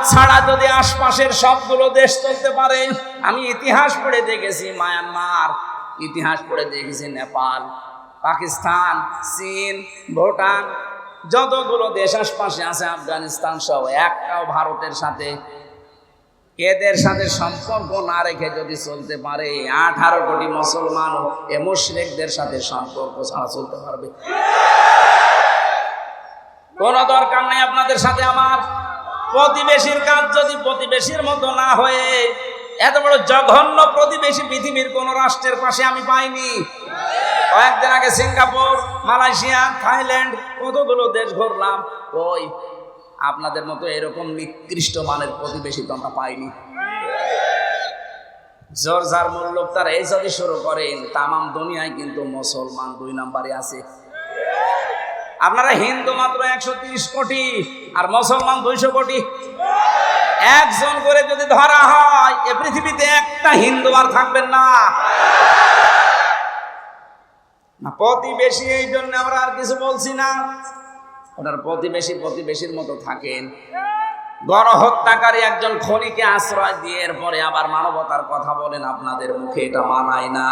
ভারত ছাড়া যদি আশপাশের সবগুলো দেশ চলতে পারে, আমি ইতিহাস পড়ে দেখেছি মায়ানমার, ইতিহাস পড়ে দেখেছি নেপাল, পাকিস্তান, চীন, ভুটান, যতগুলো দেশ আশপাশে আছে, আফগানিস্তান সহ, একটাও ভারতের সাথে এদের সাথে সম্পর্ক না রেখে যদি চলতে পারে, 18 কোটি মুসলমান এ মুশরিকদের সাথে সম্পর্ক ছাড়া চলতে পারবে? কোন দরকার নেই আপনাদের সাথে আমার। প্রতিবেশীর কাজ যদি প্রতিবেশীর মতো না হয়ে, এত বড় জঘন্য প্রতিবেশী পৃথিবীর কোন রাষ্ট্রের পাশে আমি পাইনি। কয়েকদিন আগে সিঙ্গাপুর, মালয়েশিয়া, থাইল্যান্ড, কতগুলো দেশ ঘুরলাম, ওই আপনাদের মতো এরকম নিকৃষ্ট মানের প্রতিবেশী তো আমরা পাইনি। জোর যার মূল্য তারা এই যদি শুরু করেন, তামাম দুনিয়ায় কিন্তু মুসলমান 2 নম্বরে আছে। আপনারা হিন্দু মাত্র 130 কোটি আর মুসলমান 200 কোটি। একজন করে যদি ধরা হয়, এ পৃথিবীতে একটা হিন্দু আর থাকবেন না। প্রতিবেশী, এই জন্য আমরা আর কিছু বলছি না। ওনার প্রতিবেশী প্রতিবেশীর মতো থাকেন। গণহত্যাকারী একজন খনিকে আশ্রয় দিয়ে এরপরে আবার মানবতার কথা বলেন, আপনাদের মুখে এটা মানায় না।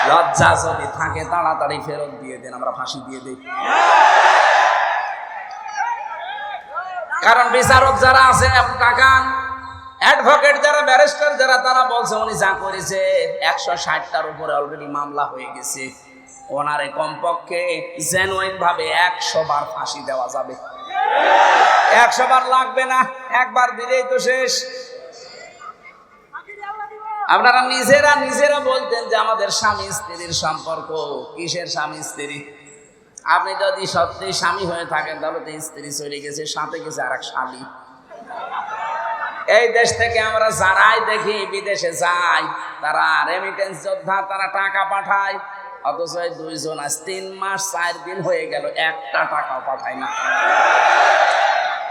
লজ্জা যদি থাকে তাড়াতাড়ি ফেরত দিয়ে দেন, আমরা ফাঁসি দিয়ে দিই। কারণ বিচারক যারা আছে তাকান, অ্যাডভোকেট যারা, ব্যারিস্টার যারা, তারা বলছে উনি যা করেছে 160টার উপরে অলরেডি মামলা হয়ে গেছে, ওনারে কমপক্ষে জেনুইন ভাবে 100 বার ফাঁসি দেওয়া যাবে। 100 বার লাগবে না, একবার দিলেই তো শেষ। আপনারা নিজেরা বলতেন যে আমাদের স্বামী স্ত্রীর সম্পর্ক। কিসের স্বামী স্ত্রী? আপনি যদি সত্যি স্বামী হয়ে থাকেন, তাহলে তো স্ত্রী চলে গেছে, সাথে গেছে আর এক স্বামী। এই দেশ থেকে আমরা যারাই দেখি বিদেশে যাই, তারা রেমিটেন্স যোদ্ধা, তারা টাকা পাঠায়, অথচ 2 জন আজ 3 মাস 4 দিন হয়ে গেল একটা টাকাও পাঠায় না।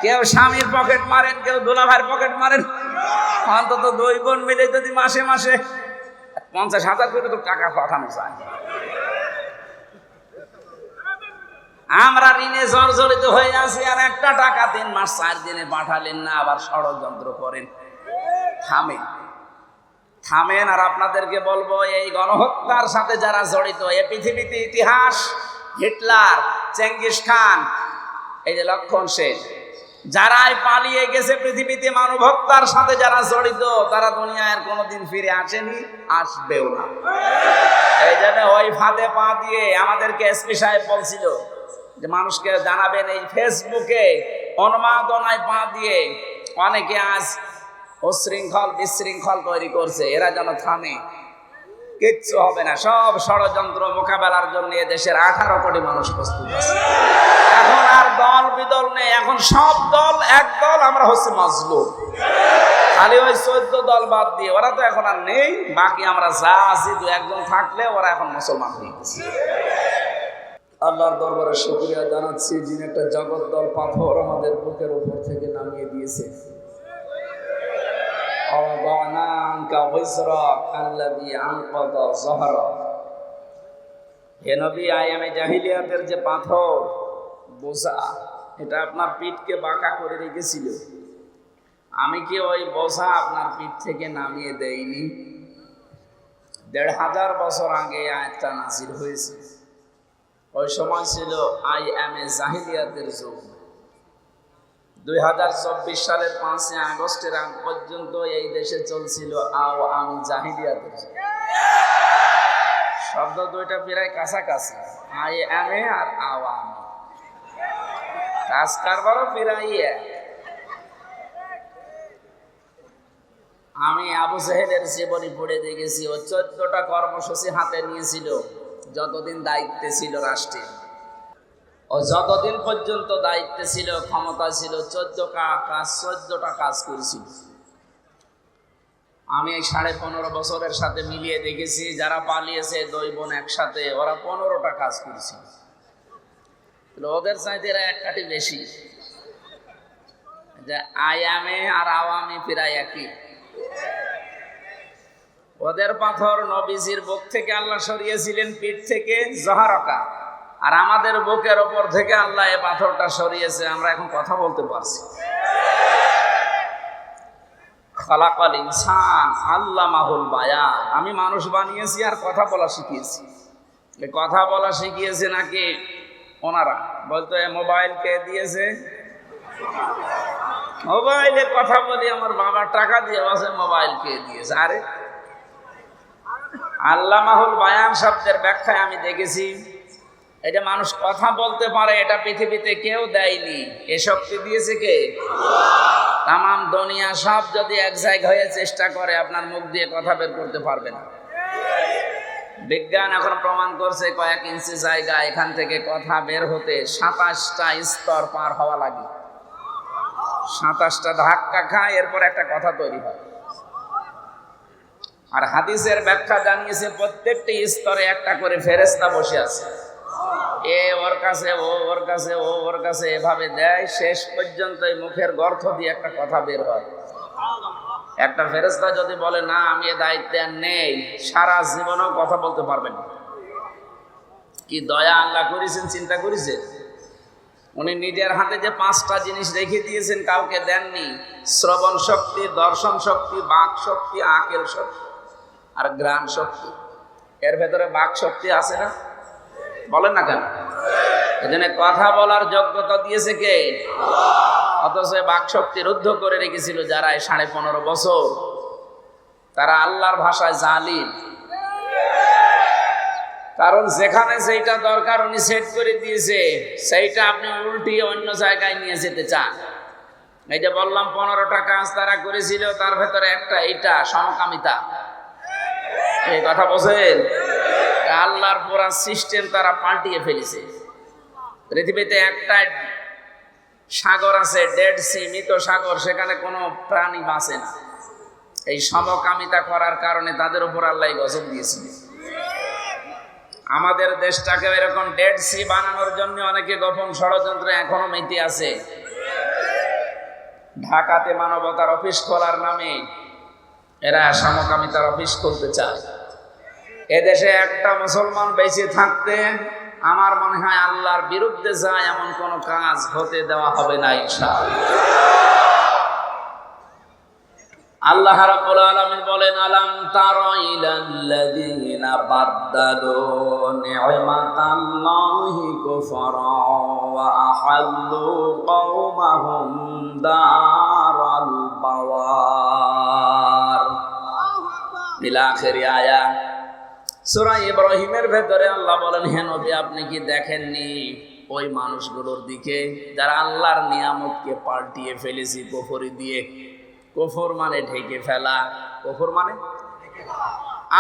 কেউ স্বামীর পকেট মারেন, কেউ দুলাভাইয়ের পকেট মারেন। অন্তত 2 বোন মিলে যদি মাসে মাসে 50,000 করে তো টাকা পাঠানো যায়। আমরা ঋণে জর্জরিত হয়ে আছি, আর একটা টাকা 3 মাস 4 দিনে পাঠালেন না, আবার ষড়যন্ত্র করেন। থামেন। আর আপনাদেরকে বলবো, এই গণহত্যার সাথে যারা জড়িত, এ পৃথিবীতে ইতিহাস, হিটলার, চেঙ্গিস খান, এই যে লক্ষণ সেন, যারাই পালিয়ে গেছে পৃথিবীতে মানব হত্যার সাথে যারা জড়িত, তারা দুনিয়ার কোনোদিন ফিরে আসেনি, আসবেও না। এই জন্য ওই ফাঁদে পা দিয়ে আমাদেরকে এসপি সাহেব বলছিল যে মানুষকে জানাবেন, এই ফেসবুকে উন্মাদনায় পা দিয়ে অনেকে আজ উশৃঙ্খল বিশৃঙ্খল তৈরি করছে, এরা যেন থামে। কিচ্ছু হবে না, সব ষড়যন্ত্র মোকাবেলার জন্য দেশের 18 কোটি মানুষ প্রস্তুত আছে। এখন আর দল বিদল নেই, এখন সব দল এক দল, আমরা হচ্ছে মাজলুম। খালি ওই 14 দল বাদ দিয়ে, ওরা তো এখন আর নেই, বাকি আমরা যা আছি 2-1 জন থাকলে ওরা এখন মুসলমান হয়ে গেছে। আল্লাহর দরবারে শুকরিয়া জানাচ্ছি, যিনি একটা জগদ্দল পাথর আমাদের বুকের উপর থেকে নামিয়ে দিয়েছে। হে নবী, আয়ামে জাহিলিয়াতের যে পাথর বোঝা, এটা আপনার পিঠকে বাঁকা করে রেখেছিল, আমি কি ওই বোঝা আপনার পিঠ থেকে নামিয়ে দেইনি? 1500 বছর আগে আয়াতটা নাযিল হয়েছে। ওই সময় ছিল আইএমএ জাহিলিয়াতের যুগ। 2024 সালের 5 আগস্টের আগ পর্যন্ত এই দেশে চলছিল আওয়ামী জাহিলিয়াতের যুগ। শব্দ দুইটা প্রায় কাছাকাছি, আইএমএ আর আওয়ামী, কাজ কারবারও প্রায় এক। আমি আবু জাহেলের জীবনী পড়ে দেখেছি, ও 14টা কর্মসূচি হাতে নিয়েছিল যতদিন দায়িত্বে ছিল রাষ্ট্রে। ও যতদিন পর্যন্ত দায়িত্বে ছিল, ক্ষমতা ছিল, 14টা কাজ করেছিল। আমি এই 15.5 বছরের সাথে মিলিয়ে দেখেছি, যারা পালিয়েছে 2 বোন একসাথে, ওরা 15টা কাজ করেছিল। ওদের চাইতে এরা 1 কাঠি বেশি। যে আয়ামে আর আওয়ামী প্রায় একই। ওদের পাথর নবীজির বুক থেকে আল্লাহ সরিয়েছিলেন, পিঠ থেকে জহারকা, আর আমাদের বুকের ওপর থেকে আল্লাহ এই পাথরটা সরিয়েছে, আমরা এখন কথা বলতে পারছি। খালাকাল ইনসান আল্লামাহুল বায়ান। আমি মানুষ বানিয়েছি আর কথা বলা শিখিয়েছি। এই কথা বলা শিখিয়েছে নাকি ওনারা? বলতো এ মোবাইল কে দিয়েছে? মোবাইলে কথা বলি, আমার বাবা টাকা দিয়ে বসে মোবাইল কে দিয়েছে? আরে আল্লামাহুল বায়ান শব্দের ব্যাখ্যায় আমি দেখেছি এটা মানুষ কথা বলতে পারে, এটা পৃথিবীতে কেউ দেয়নি। এ শক্তি দিয়েছে কে? তামাম দুনিয়া সব যদি এক জায়গা হয়ে চেষ্টা করে আপনার মুখ দিয়ে কথা বের করতে পারবে না। বিজ্ঞান এখন প্রমাণ করছে কয়েক ইঞ্চি জায়গা এখান থেকে কথা বের হতে 27টা স্তর পার হওয়া লাগে। 27টা ধাক্কা খায়, এরপর একটা কথা তৈরি হয়। আর হাদিসের ব্যাখ্যা জানিয়েছে প্রত্যেকটি স্তরে একটা করে ফেরেশতা বসে আছে। এ ওর কাছে, ও ওর কাছে, ও ওর কাছে, এভাবে দেয়। শেষ পর্যন্ত এই মুখের গর্ত দিয়ে একটা কথা বের হয়। একটা ফেরেশতা যদি বলে না আমি এ দায়িত্বে নেই, সারা জীবনেও কথা বলতে পারবেন না। কি দয়া আল্লাহ করেছেন, চিন্তা করেছেন? উনি নিজের হাতে যে 5টা জিনিস রেখে দিয়েছেন, কাউকে দেননি। শ্রবণ শক্তি, দর্শন শক্তি, বাক শক্তি, আকেল শক্তি আর ঘ্রাণ শক্তি। এর ভেতরে বাক শক্তি আছে না? বলেন না কেন? এজন্য কথা বলার যোগ্যতা দিয়েছে কে? অথচ বাক শক্তি রুদ্ধ করে রেখেছিল যারা 15.5 বছর। তারা আল্লাহর ভাষায় জালিম। কারণ যেখানে সেইটা দরকার উনি সেট করে দিয়েছে, সেইটা আপনি উল্টিয়ে অন্য জায়গায় নিয়ে যেতে চান। এই যে বললাম 15টা কাজ তারা করেছিল, তার ভেতরে একটা এইটা সমকামিতা। এই কথা বোঝেন? আল্লাহর পুরা সিস্টেম তারা পাল্টিয়ে ফেলেছে। পৃথিবীতে একটা সাগর আছে, ডেড সি, মৃত সাগর, সেখানে কোনো প্রাণী বাঁচে না। এই সমকামিতা করার কারণে তাদের উপর আল্লাহ গজব দিয়েছিল। আমাদের দেশটাকে এরকম ডেড সি বানানোর জন্য অনেকে গোপন ষড়যন্ত্র এখনো মেতে আছে। ঢাকাতে মানবতার অফিস খোলার নামে এরা সমকামিতার অফিস খুলতে চায়। এদেশে একটা মুসলমান বেঁচে থাকতে আমার মনে হয় আল্লাহর বিরুদ্ধে যায় এমন কোন কাজ হতে দেওয়া হবে না ইনশাআল্লাহ। আল্লাহ রাব্বুল আলামিন বলেন, আলাম তারা ইলাল্লাযীনা বাদদালু নি'মাতাল্লাহি কুফরা ওয়া আহাল্লু কওমাহুম দারাল বাওয়ার। ইলা আখির আয়াত। সূরা ইব্রাহিমের ভেতরে আল্লাহ বলেন, হে নবী আপনি কি দেখেননি ওই মানুষগুলোর দিকে যারা আল্লাহর নিয়ামতকে পাল্টিয়ে ফেলেছে কুফরি দিয়ে। কুফর মানে ঢেকে ফেলা। কুফর মানে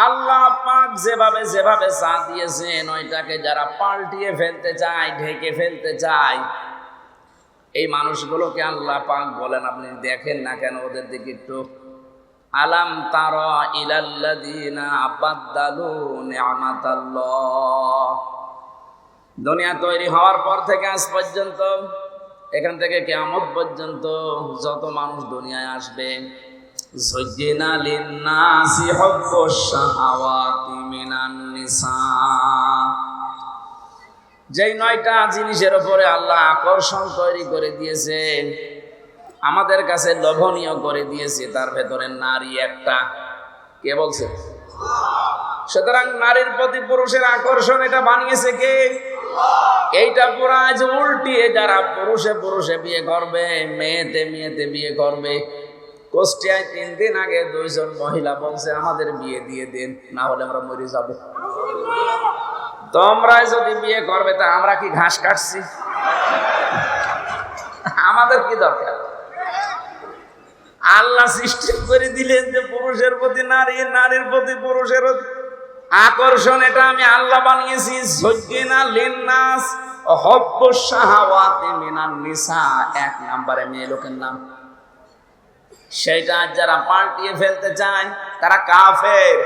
আল্লাহ পাক যেভাবে যেভাবে চা দিয়েছেন ওইটাকে যারা পাল্টিয়ে ফেলতে চায়, ঢেকে ফেলতে চায়, এই মানুষগুলোকে আল্লাহ পাক বলেন আপনি দেখেন না কেন ওদের দিকে একটু? আলাম তারা ইলাল্লাযীনা বাদদালু নি'মাতাল্লাহ। দুনিয়া তৈরি হওয়ার পর থেকে আজ পর্যন্ত, এখান থেকে কিয়ামত পর্যন্ত যত মানুষ দুনিয়ায় আসবে, যুজ্জিনা লিন-নাসি হুব্বুশ শাহাওয়াতি মিনান নিসা। যেই 9টা জিনিসের উপরে আল্লাহ আকর্ষণ তৈরি করে দিয়েছে, আমাদের কাছে লোভনীয় করে দিয়েছে, তার ভেতরে নারী একটা। কে বলছে? সুতরাং নারীর প্রতি পুরুষের আকর্ষণ এটা বানিয়েছে কে? এইটা পুরা আজ উল্টিয়ে যারা পুরুষে পুরুষে বিয়ে করবে, মেয়েতে মেয়েতে বিয়ে করবে। কুষ্টিয়ায় 3 দিন আগে 2 জন মহিলা বলছে আমাদের বিয়ে দিয়ে দিন, না হলে আমরা মরে যাব। তোমরা যদি বিয়ে করবে তা আমরা কি ঘাস কাটছি? আমাদের কি দরকার? আল্লাহ সিস্টেম করে দিলেন যে পুরুষের প্রতি নারী, নারীর প্রতি পুরুষের আকর্ষণ, এটা আমি আল্লাহ বানিয়েছি। যুজ্জিনা লিন-নাস হুব্বুশ শাহাওয়াতি মিনান নিসা, 1 নম্বরে মেয়ে লোকের নাম। সেটা যারা পাল্টিয়ে ফেলতে চায় তারা কাফের।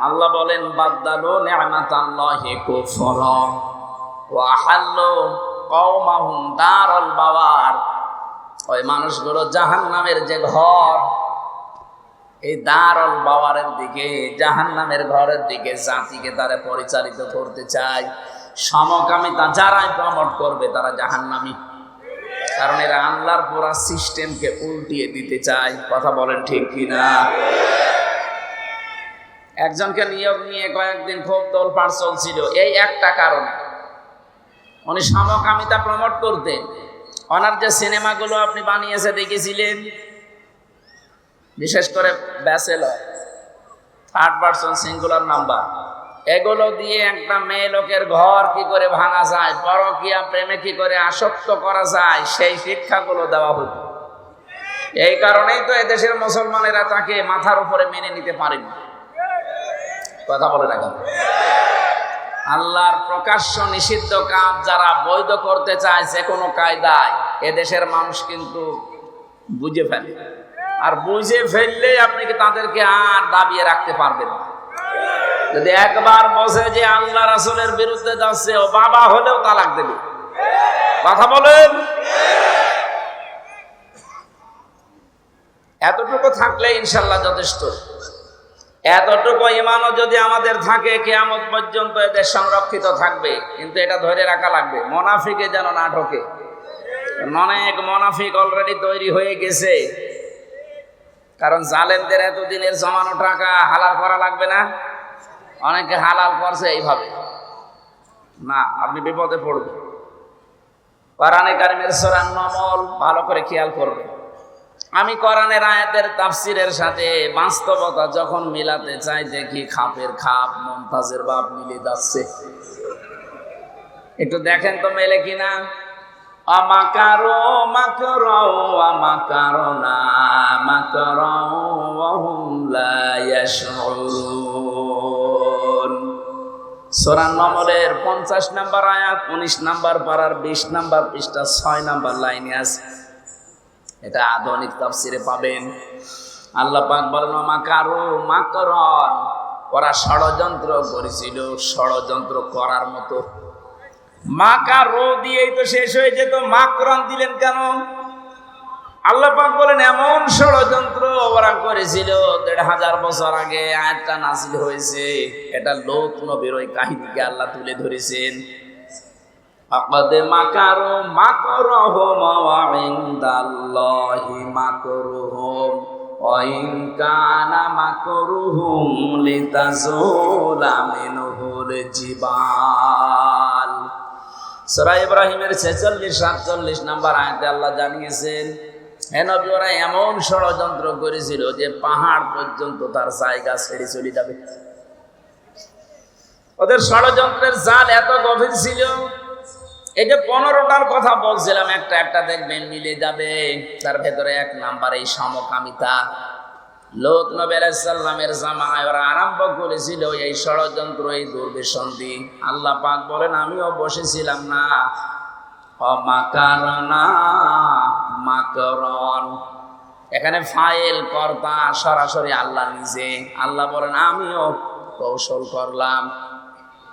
আল্লাহ বলেন বাদদালু নি'মাতাল্লাহি কুফরা ওয়া আহাল্লু কওমাহুম দারাল বাওয়ার। ওই মানুষগুলো জাহান্নামের যে ঘর, এই দারুল বাওয়ারের দিকে, জাহান্নামের ঘরের দিকে জাতিকে তারা পরিচালিত করতে চায়। সমকামিতা যারাই প্রমোট করবে তারা জাহান্নামী। কারণ এরা আল্লাহ আল্লাহর পুরা সিস্টেমকে উল্টিয়ে দিতে চায়। কথা বলেন ঠিক কিনা? একজনকে নিয়োগ নিয়ে কয়েকদিন খুব তোলপাড় চলছিল এই একটা কারণে, উনি সমকামিতা প্রমোট করতেন। ওনার যে সিনেমাগুলো আপনি বানিয়েছে দেখেছিলেন, বিশেষ করে bachelor, third person singular number, এগুলো দিয়ে একটা মেয়ে লোকের ঘর কি করে ভাঙা যায়, পরকীয়া প্রেমে কি করে আসক্ত করা যায়, সেই শিক্ষাগুলো দেওয়া হতো। এই কারণেই তো এদেশের মুসলমানেরা তাকে মাথার উপরে মেনে নিতে পারেনি। কথা বলে না কেন? আল্লাহর প্রকাশ্য নিষিদ্ধ কাজ যারা বৈধ করতে চায় যে কোনো কায়দায়, এদেশের মানুষ কিন্তু বুঝে ফেলে। আর বুঝে ফেললে আপনি কি তাদেরকে আর দাবিয়ে রাখতে পারবেন না। যদি একবার বসে যে আল্লাহ রাসূলের বিরুদ্ধে যাচ্ছে, ও বাবা হলেও তালাক দেবে। কথা বলেন। এতটুকু থাকলে ইনশাল্লাহ যথেষ্ট। এতটুকু ঈমানও যদি আমাদের থাকে, কিয়ামত পর্যন্ত এদের সংরক্ষিত থাকবে। কিন্তু এটা ধরে রাখা লাগবে, মুনাফিকে যেন না ঢোকে। অনেক মুনাফিক অলরেডি তৈরি হয়ে গেছে। কারণ জালেমদের এতদিনের জমানো টাকা হালাল করা লাগবে না? অনেকে হালাল করছে এইভাবে। না, আপনি বিপদে পড়বেন। কোরআনে কারিমের সূরা নমল ভালো করে খেয়াল করবেন। আমি কোরআনের আয়াতের তাফসিরের সাথে বাস্তবতা যখন মিলাতে চাই, দেখি খাপের খাপ মুমতাজের বাপ মিলে যাচ্ছে। একটু দেখেন তো মেলে কিনা। আমাকারো মাকরাও আমাকারনা মাকরাও ওয়া হুম লা ইয়াশউরুন। সূরা নমলের 50 নম্বর আয়াত, 19 নম্বর পারার 20 নম্বর পৃষ্ঠা 6 নম্বর লাইনে আছে। এটা আধুনিক তাফসিরে পাবেন। আল্লাহ পাক বলেন মাকারু মাকরন, ওরা ষড়যন্ত্র করেছিল ষড়যন্ত্র করার মতো। মাকারু দিয়েই তো শেষ হয়ে যেত, মাকরন দিলেন কেন? আল্লাহ পাক বলেন এমন ষড়যন্ত্র ওরা করেছিল 1500 বছর আগে আয়াতটা নাযিল হয়েছে। এটা লূত নবীর ওই কাহিনীকে আল্লাহ তুলে ধরেছেন। আকাদ মাকারু মাকরুহুম ওয়া ইনদাল্লাহি মাকরুহুম ওয়া ইন কানা মাকরুহুম লিতাযুলা মিনহুল জিবাল। সূরা ইব্রাহিমের 46-47 নম্বর আয়াতে আল্লাহ জানিয়েছেন, হে নবী, ওরা এমন ষড়যন্ত্র করেছিল যে পাহাড় পর্যন্ত তার জায়গা ছেড়ে চলে যাবে। ওদের ষড়যন্ত্রের জাল এত গভীর ছিল। এই যে 15টার কথা বলছিলাম, একটা একটা দেখবেন মিলে যাবে। তার ভেতরে 1 নাম্বার এই সমকামিতা। লূত নবী আলাইহিস সালামের জামানায় ওরা আরম্ভ করেছিল এই ষড়যন্ত্র, এই দুর্বিসন্ধি। আল্লাহ পাক বলেন আমিও বসেছিলাম না। অমাকারনা মাকরন, এখানে ফাইল কর্তা সরাসরি আল্লাহ নিজে। আল্লাহ বলেন আমিও কৌশল করলাম।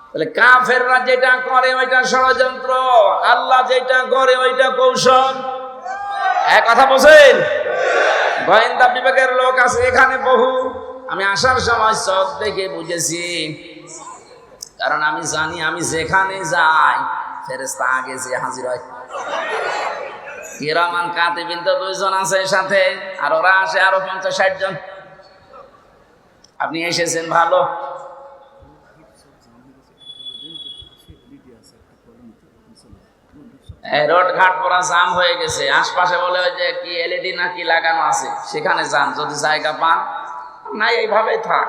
তাহলে কাফেররা যেটা করে ওইটা ষড়যন্ত্র, আল্লাহ যেটা করে ওইটা কৌশল। এক কথা বলছেন? গোয়েন্দা বিভাগের লোক আছে এখানে বহু। আমি আসার সময় চোখ দেখে বুঝেছি, কারণ আমি জানি আমি যেখানে যাই ফেরেশতা আগে যে হাজির হয়। কিরামান কাতিবিন তো 2 জন আছে সাথে, আর ওরা আসে আরো 50-60 জন। আপনি এসেছেন ভালো। রোড ঘাট পুরা জাম হয়ে গেছে। আশপাশে বলে ওই যে কি এলইডি নাকি লাগানো আছে, সেখানে যান যদি জায়গা পান। নাই এইভাবেই থাক,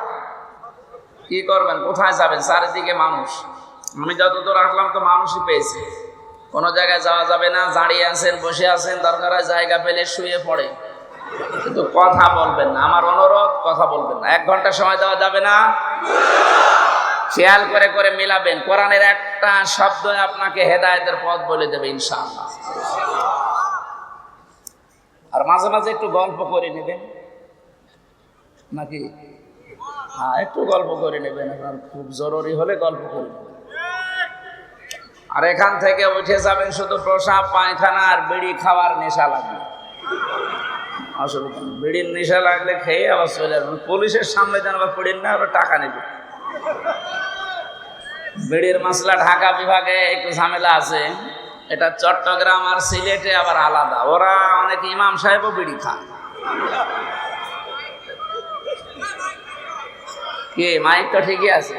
কি করবেন, কোথায় যাবেন? চারিদিকে মানুষ। আমি যতদূর আসলাম তো মানুষই পেয়েছি। কোনো জায়গায় যাওয়া যাবে না, দাঁড়িয়ে আছেন বসে আছেন, দরকার হয় জায়গা পেলে শুয়ে পড়ে, কিন্তু কথা বলবেন না। আমার অনুরোধ, কথা বলবেন না। 1 ঘন্টা সময় দেওয়া যাবে না। খেয়াল করে করে মিলাবেন। কোরআনের একটা শব্দ আপনাকে হেদায়েতের পথ বলে দেবে ইনশাআল্লাহ। আর মাঝে মাঝে একটু গল্প করে নেবেন নাকি? হ্যাঁ, একটু গল্প করে নেবেন। আপনার খুব জরুরি হলে গল্প করে নেবেন। আর এখান থেকে উঠে যাবেন শুধু প্রসাব পায়খানা আর বিড়ি খাওয়ার নেশা লাগবে। অসুবিধা নেই, বিড়ির নেশা লাগলে খেয়ে আবার চলে যাবেন। পুলিশের সামনে যেন আবার পড়েন না, ওরা টাকা নেবে। বিড়ির মাসলা ঢাকা বিভাগে একটু ঝামেলা আছে। এটা চট্টগ্রাম আর সিলেটে আবার আলাদা। ওরা নাকি ইমাম সাহেবও বিড়ি খান? কে মাইক তো ঠিকই আছে।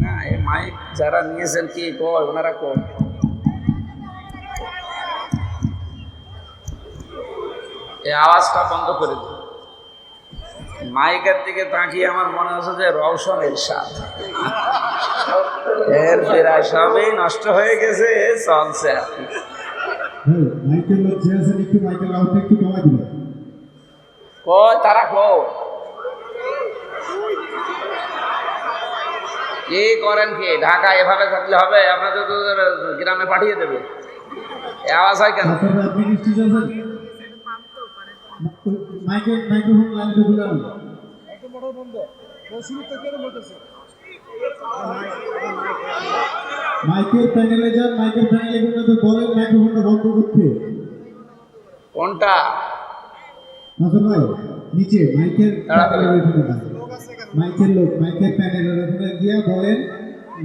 না এই মাইক যারা নিয়েছেন কি কয় ওনারা কয় এই আওয়াজটা বন্ধ করে দিন। মাইকের দিকে তাকিয়ে আমার মনে হচ্ছে যে রওশন এরশাদ, এর ফেরা সবই নষ্ট হয়ে গেছে, চলছে আর কি। মাইকেল লোক যে আছেন একটু মাইকেল আউটটা একটু কমাই দিবেন। কয় তারা কয় কি করেন কি ঢাকা এভাবে থাকলে হবে? আপনাদের তো গ্রামে পাঠিয়ে দেবে। এই আওয়াজ হয় কেন? আপনারা আপনি কি ঠিক আছেন? মাইক্রোফোন লাইনটা খুলে আনুন। একদম বড় বন্ধ। শুরু থেকে বলতেছে। মাইকের প্যানেলে যান, মাইকের প্যানেলে গিয়ে তো বলেন মাইক্রোফোনটা বন্ধ করতে। কোনটা? নাসর ভাই নিচে মাইকের প্যানেলে ওইখানে যান। মাইকের লোক মাইকের প্যানেলের ওখানে গিয়ে বলেন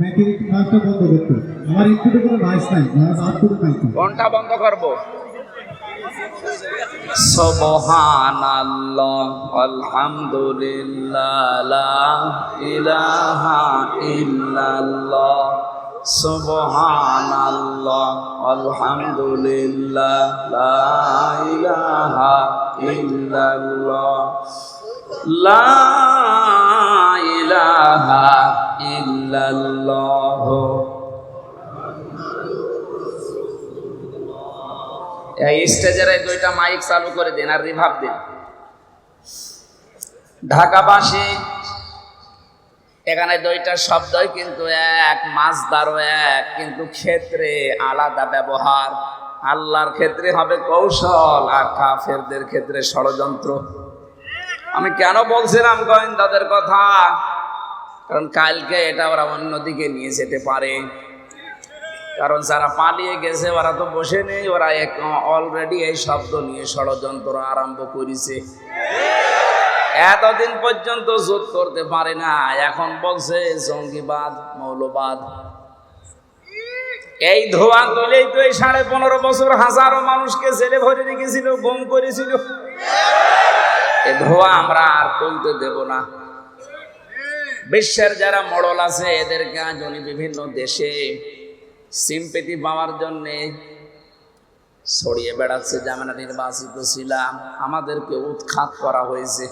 মাইকের কাজটা বন্ধ করতে। আমার ইনপুটে কোনো ভয়েস নাই, ভয়েস আউটপুটে মাইক। কোনটা বন্ধ করব? সুবহানাল্লাহ আলহামদুলিল্লাহ লা ইলাহা ইল্লাল্লাহ সুবহানাল্লাহ আলহামদুলিল্লাহ লা ইলাহা ইল্লাল্লাহ লা ইলাহা ইল্লাল্লাহ। এই স্টেজের এই দুইটা মাইক চালু করে দিন আর রিভাব দিন। ঢাকাবাসী এখানে দুইটা শব্দই কিন্তু এক, মাসদারও এক, কিন্তু ক্ষেত্রে আলাদা ব্যবহার। আল্লাহর ক্ষেত্রে হবে কৌশল আর কাফেরদের ক্ষেত্রে ষড়যন্ত্র। আমি কেন বলছিলাম গোয়েন্দাদের কথা? কারণ কালকে এটা ওরা অন্যদিকে নিয়ে যেতে পারে। কারণ যারা পালিয়ে গেছে ওরা তো বসে নেই, ওরা অলরেডি এই শব্দ নিয়ে ষড়যন্ত্র আরম্ভ করেছে। এতদিন পর্যন্ত জোট করতে পারে না, এখন বলছে জঙ্গিবাদ, মৌলবাদ। এই ধোয়া তোলেই তো এই 15.5 বছর হাজারো মানুষকে জেলে ভরে রেখেছিল, গুম করেছিল। এই ধোয়া আমরা আর তুলতে দেব না। বিশ্বের যারা মডেল আছে এদেরকে আজ উনি বিভিন্ন দেশে সিম্পেথি পাওয়ার জন্য ছড়িয়ে বেড়াচ্ছে যে আমরা নির্বাচিত ছিলাম, আমাদেরকে উৎখাত করা হয়েছে।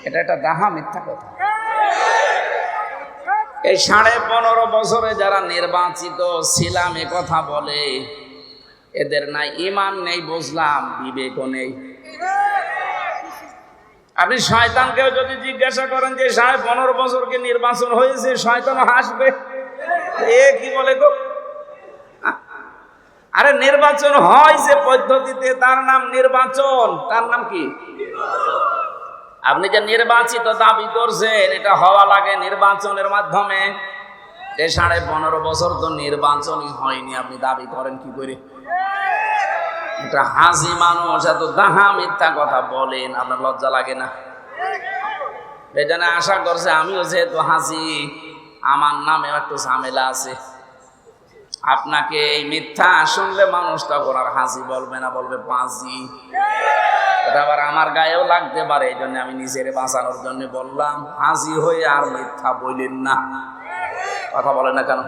এটা একটা দাহা মিথ্যা কথা। এই 15.5 বছরে যারা নির্বাচিত ছিলাম এ কথা বলে, এদের নাই ঈমান নেই বুঝলাম, বিবেকও নেই। আপনি শয়তানকেও যদি জিজ্ঞাসা করেন যে 15.5 বছরকে নির্বাচন হয়েছে, শয়তানও হাসবে। এ কি বলে গো? আরে নির্বাচন হয় যে পদ্ধতিতে, তার নাম নির্বাচন। তার নাম কি? আপনি যে নির্বাচিত দাবি করছেন, এটা হওয়া লাগে নির্বাচনের মাধ্যমে। যে 15.5 বছর তো নির্বাচনই হয়নি, আপনি দাবি করেন কি করে? এটা হাসি মানুষ, এত দাহা মিথ্যা কথা বলেন, আপনার লজ্জা লাগে না? এই জন্য আশা করছে আমিও যেহেতু হাসি, আমার নামে একটু ঝামেলা আছে। আপনাকে এই মিথ্যা শুনলে মানুষ তখন আর হাসি বলবে না, বলবে পাঁচি। এটা আবার আমার গায়েও লাগতে পারে, এই জন্য আমি নিজের বাঁচানোর জন্য বললাম হাসি হয়ে আর মিথ্যা বললেন না। কথা বলে না কেন?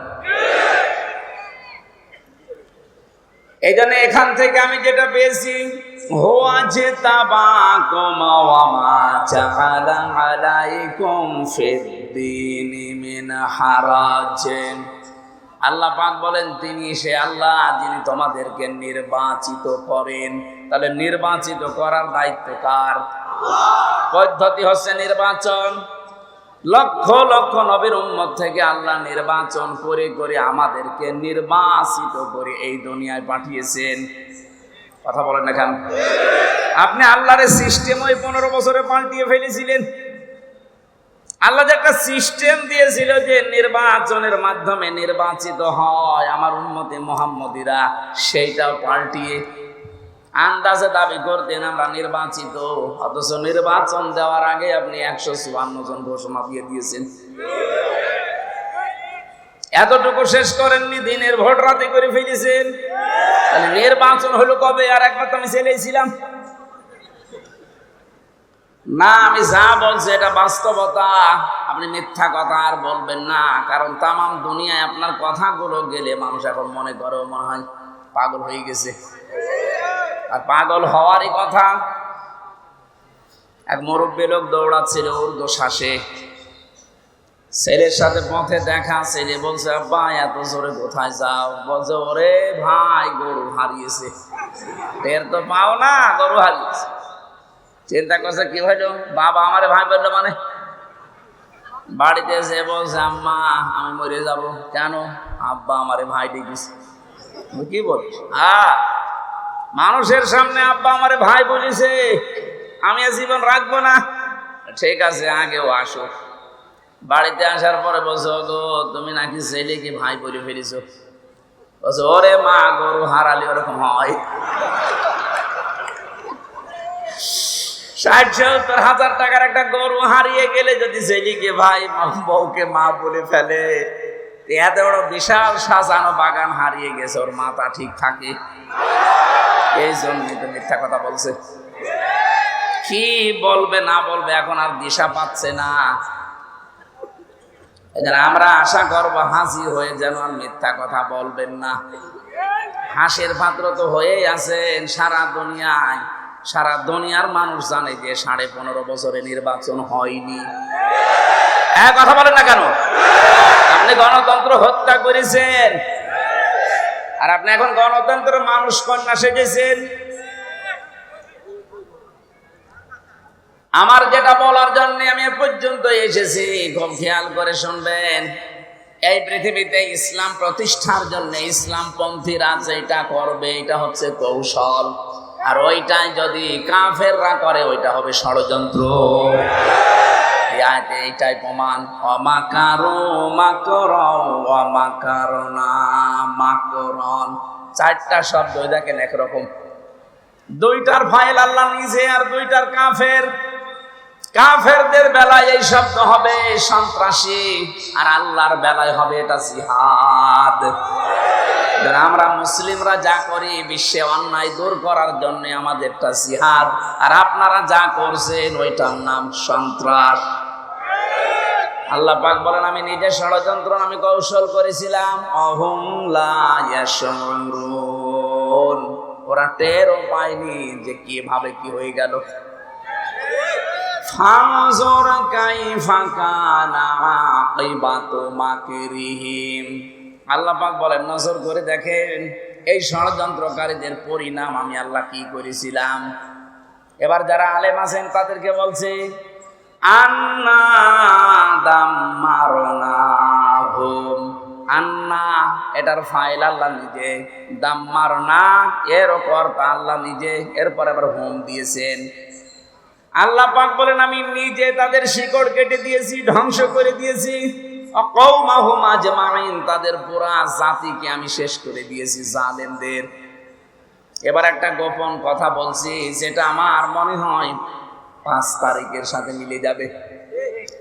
এই জন্য এখান থেকে আমি যেটা পেয়েছি, হুয়া জিতাবাকুম ওয়া মা জাআলা আলাইকুম ফিদ-দীনি মিন হারাজ। আল্লাহ পাক বলেন তিনি সে আল্লাহ যিনি তোমাদেরকে নির্বাচিত করেন। তাহলে নির্বাচিত করার দায়িত্ব কার? পদ্ধতি হচ্ছে নির্বাচন। লক্ষ লক্ষ নবীর উম্মত থেকে আল্লাহ নির্বাচন করে করে আমাদেরকে নির্বাচিত করে এই দুনিয়ায় পাঠিয়েছেন। কথা বলেন না কেন? আপনি আল্লাহর সিস্টেম ওই 15 বছরে পাল্টিয়ে ফেলেছিলেন। আল্লাহ যে একটা সিস্টেম দিয়েছিল যে নির্বাচনের মাধ্যমে নির্বাচিত হয় আমার উম্মতে মুহাম্মদীরা, সেইটাও পাল্টিয়ে আন্দাজে দাবি করতেন আমরা নির্বাচিত, অথচ নির্বাচন দেওয়ার আগে আপনি 154 জন ঘোষণা দিয়ে দিয়েছেন। এতটুকু শেষ করেননি, দিনের ভোট রাতে করে ফেলেছেন। তাহলে নির্বাচন হলো কবে? আর একবার তো আমি ছেলেছিলাম না। আমি যা বলছি এটা বাস্তবতা, আপনি মিথ্যা কথা আর বলবেন না। কারণ তামাম দুনিয়ায় আপনার কথাগুলো গেলে মানুষ এখন মনে করে মনে হয় পাগল হয়ে গেছে। আর পাগল হওয়ারই কথা। এক মুরব্বী লোক দৌড়াচ্ছিল উর্দু শ্বাসে, ছেলের সাথে পথে দেখা, ছেলে বলছে আব্বা এত জোরে কোথায় যাও? বলছে ওরে ভাই গরু হারিয়েছে। টের তো পাও না, গরু হারিয়েছে। চিন্তা করছে কি হইলো, বাবা আমারে ভাই বললো মানে? বাড়িতে এসে বলছে আম্মা আমি মরে যাব। কেন? আব্বা আমারে ভাই ডেকেছে। কি বলছ? মানুষের সামনে আব্বা আমারে ভাই বলেছে, আমি জীবন রাখবো না। ঠিক আছে আগেও আসো। বাড়িতে আসার পরে বলছো গো তুমি নাকি ছেলেকে ভাই বলে ফেলেছো। বলছো ওরে মা গরু হারালে ওরকম হয়। ৬০-৭০ টাকার একটা গরু হারিয়ে গেলে যদি ছেলেকে ভাই বউকে মা বলে ফেলে, এত বড় বিশাল সাজানো বাগান হারিয়ে গেছে, ওর মাথা ঠিক থাকে? এই জন্যই তো মিথ্যা কথা বলছে। কি বলবে না বলবে এখন আর দিশা পাচ্ছে না। আমরা আশা করবো হাসি হয়ে যেন আর মিথ্যা কথা বলবেন না। হাসির পাত্র তো হয়েই আছেন সারা দুনিয়ায়। সারা দুনিয়ার মানুষ জানে যে 15.5 বছরে নির্বাচন হয়নি। কথা বলেন না কেন? আপনি গণতন্ত্র হত্যা করেছেন, আর আপনি এখন গণতন্ত্রের মানুষ কন্যা সেজেছেন। আমার যেটা বলার জন্য আমি এ পর্যন্ত এসেছি, খুব খেয়াল করে শুনবেন। এই পৃথিবীতে ইসলাম প্রতিষ্ঠার জন্য ইসলামপন্থীরা যেটা করবে এটা হচ্ছে কৌশল, আর ওইটাই যদি কাফেররা করে ওইটা হবে ষড়যন্ত্র। এইটাই প্রমাণ। অমাকারো মাকরাও অমাকারনা মাকরন, 4টা শব্দ দেখেন একরকম। 2টার ফাইল আল্লাহ নিজে আর 2টার কাফের। কাফেরদের বেলায় এই শব্দ হবে সন্ত্রাসী, আর আল্লাহর বেলায় হবে এটা জিহাদ। আমরা মুসলিমরা যা করি বিশ্বে অন্যায় দূর করার জন্য আমাদেরটা জিহাদ, আর আপনারা যা করছেন ওইটার নাম সন্ত্রাস। আল্লাহ পাক বলেন আমি নিজে ষড়যন্ত্র আমি কৌশল করেছিলাম। অহুম লা ইয়াশউরুন, ওরা টেরও পায়নি যে কিভাবে কি হয়ে গেল। ফানজুর কাইফা কানা আকিবাতু মাকরিহিম, আল্লাহ পাক বলেন নজর করে দেখেন এই ষড়যন্ত্রকারীদের পরিণাম আমি আল্লাহ কি করেছিলাম। এবার যারা আলেম আছেন তাদেরকে বলছে আন্না দাম্মারনাহুম। আন্না এটার ফাইল আল্লাহ নিজে, দাম্মারনা এর ওপর আল্লাহ নিজে, এরপর আবার হোম দিয়েছেন। আল্লাহ পাক বলেন আমি নিজে তাদের শিকড় কেটে দিয়েছি, ধ্বংস করে দিয়েছি। কওমাহুম আজমাইন, তাদের পুরা জাতিকে আমি শেষ করে দিয়েছি জালেমদের। এবার একটা গোপন কথা বলছি যেটা আমার মনে হয় 5 তারিখের সাথে মিলে যাবে।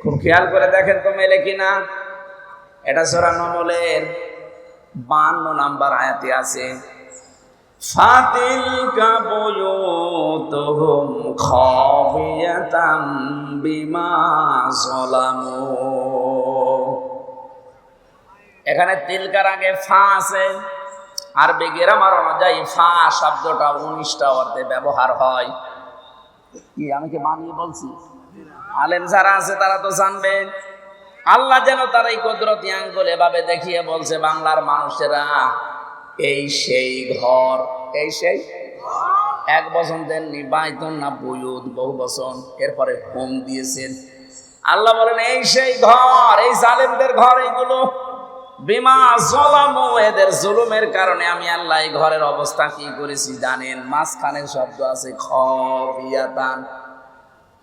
খুব খেয়াল করে দেখেন তো মেলে কিনা। এটা সূরা নমলের 52 নম্বর আয়াতে আছে ফাতিলকা বুয়ুতুহুম খাবিয়াতাম বিমা যালামু। এখানে তিলকার আগে ফা আছে। আরবি গ্রামার অনুযায়ী ফা শব্দটা 19টা অর্থে ব্যবহার হয়। কি আমি কি মানিয়ে বলছি? আলেম যারা আছে তারা তো জানবেন। আল্লাহ যেন তার এই কুদরতি আঙ্গুল এভাবে দেখিয়ে বলছে বাংলার মানুষেরা এই সেই ঘর, এই সেই 1 বছর দেননি, বাইতুন না বুয়ুত বহু বছর, এরপরে হোম দিয়েছেন। আল্লাহ বলেন এই সেই ঘর, এই জালেমদের ঘর এইগুলো। বিমা যালামু, এদের জুলুমের কারণে আমি আল্লাহ এই ঘরের অবস্থা কি করেছি জানেন? মাঝখানে শব্দ আছে খাবিয়াতান,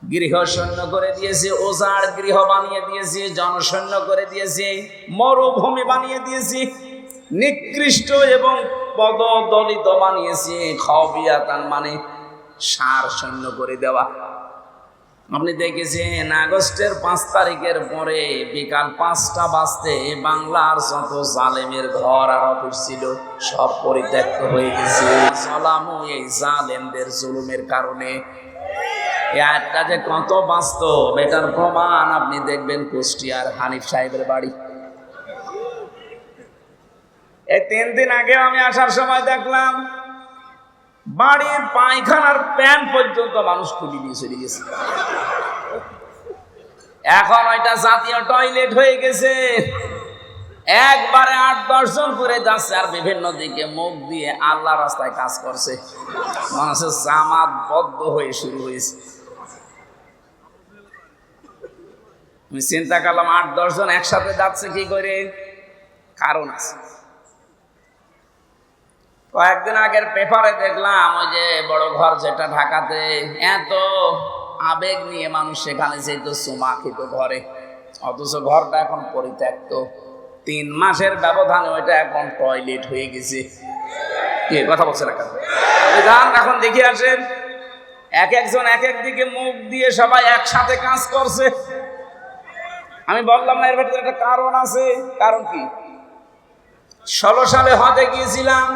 গৃহ শূন্য করে দিয়েছি, ওজাড় গৃহ বানিয়ে দিয়েছি, জনশূন্য করে দিয়েছি, মরুভূমি বানিয়ে দিয়েছি, নিকৃষ্ট এবং পদদলিত বানিয়েছি। খাবিয়াতান মানে সার শূন্য করে দেওয়া, আপনি দেখেছেন আগস্টের 5 তারিখের পরে বিকাল 5টা বাজতে বাংলার যত জালেমের ঘর আর অফিস ছিল সব পরিত্যক্ত হয়ে গেছে। সালামু এই জালেমদের জুলুমের কারণে। এই আয়াতটা যে কত বাস্তব এটার প্রমাণ আপনি দেখবেন কুষ্টিয়ার হানিফ সাহেবের বাড়ি। এই 3 দিন আগে আমি আসার সময় দেখলাম বাড়ির পায়খানার প্যান পর্যন্ত মানুষ খুলে দিয়ে চলে গেছে। এখন ওইটা জাতীয় টয়লেট হয়ে গেছে। একবারে 8-10 জন করে যাচ্ছে আর বিভিন্ন দিকে মুখ দিয়ে আল্লাহ রাস্তায় কাজ করছে। মানুষের জামাত বদ্ধ হয়ে শুরু হয়েছে। আমি চিন্তা করলাম 8-10 জন একসাথে যাচ্ছে কি করে, কারণ আছে। কয়েকদিন আগের পেপারে দেখলাম ওই যে বড় ঘর যেটা ঢাকাতে, এত আবেগ নিয়ে মানুষ সেখানে যেত চুমা খেত ঘরে, অথচ ঘরটা এখন পরিত্যক্ত। 3 মাসের ব্যবধানে ওইটা এখন টয়লেট হয়ে গেছে। কি কথা বলছে না কেন? আপনি যান এখন দেখে আসেন, এক একজন এক এক দিকে মুখ দিয়ে সবাই একসাথে কাজ করছে। আমি বললাম না এর ভেতরে একটা কারণ আছে। কারণ কি? 16 সালে হজে গিয়েছিলাম,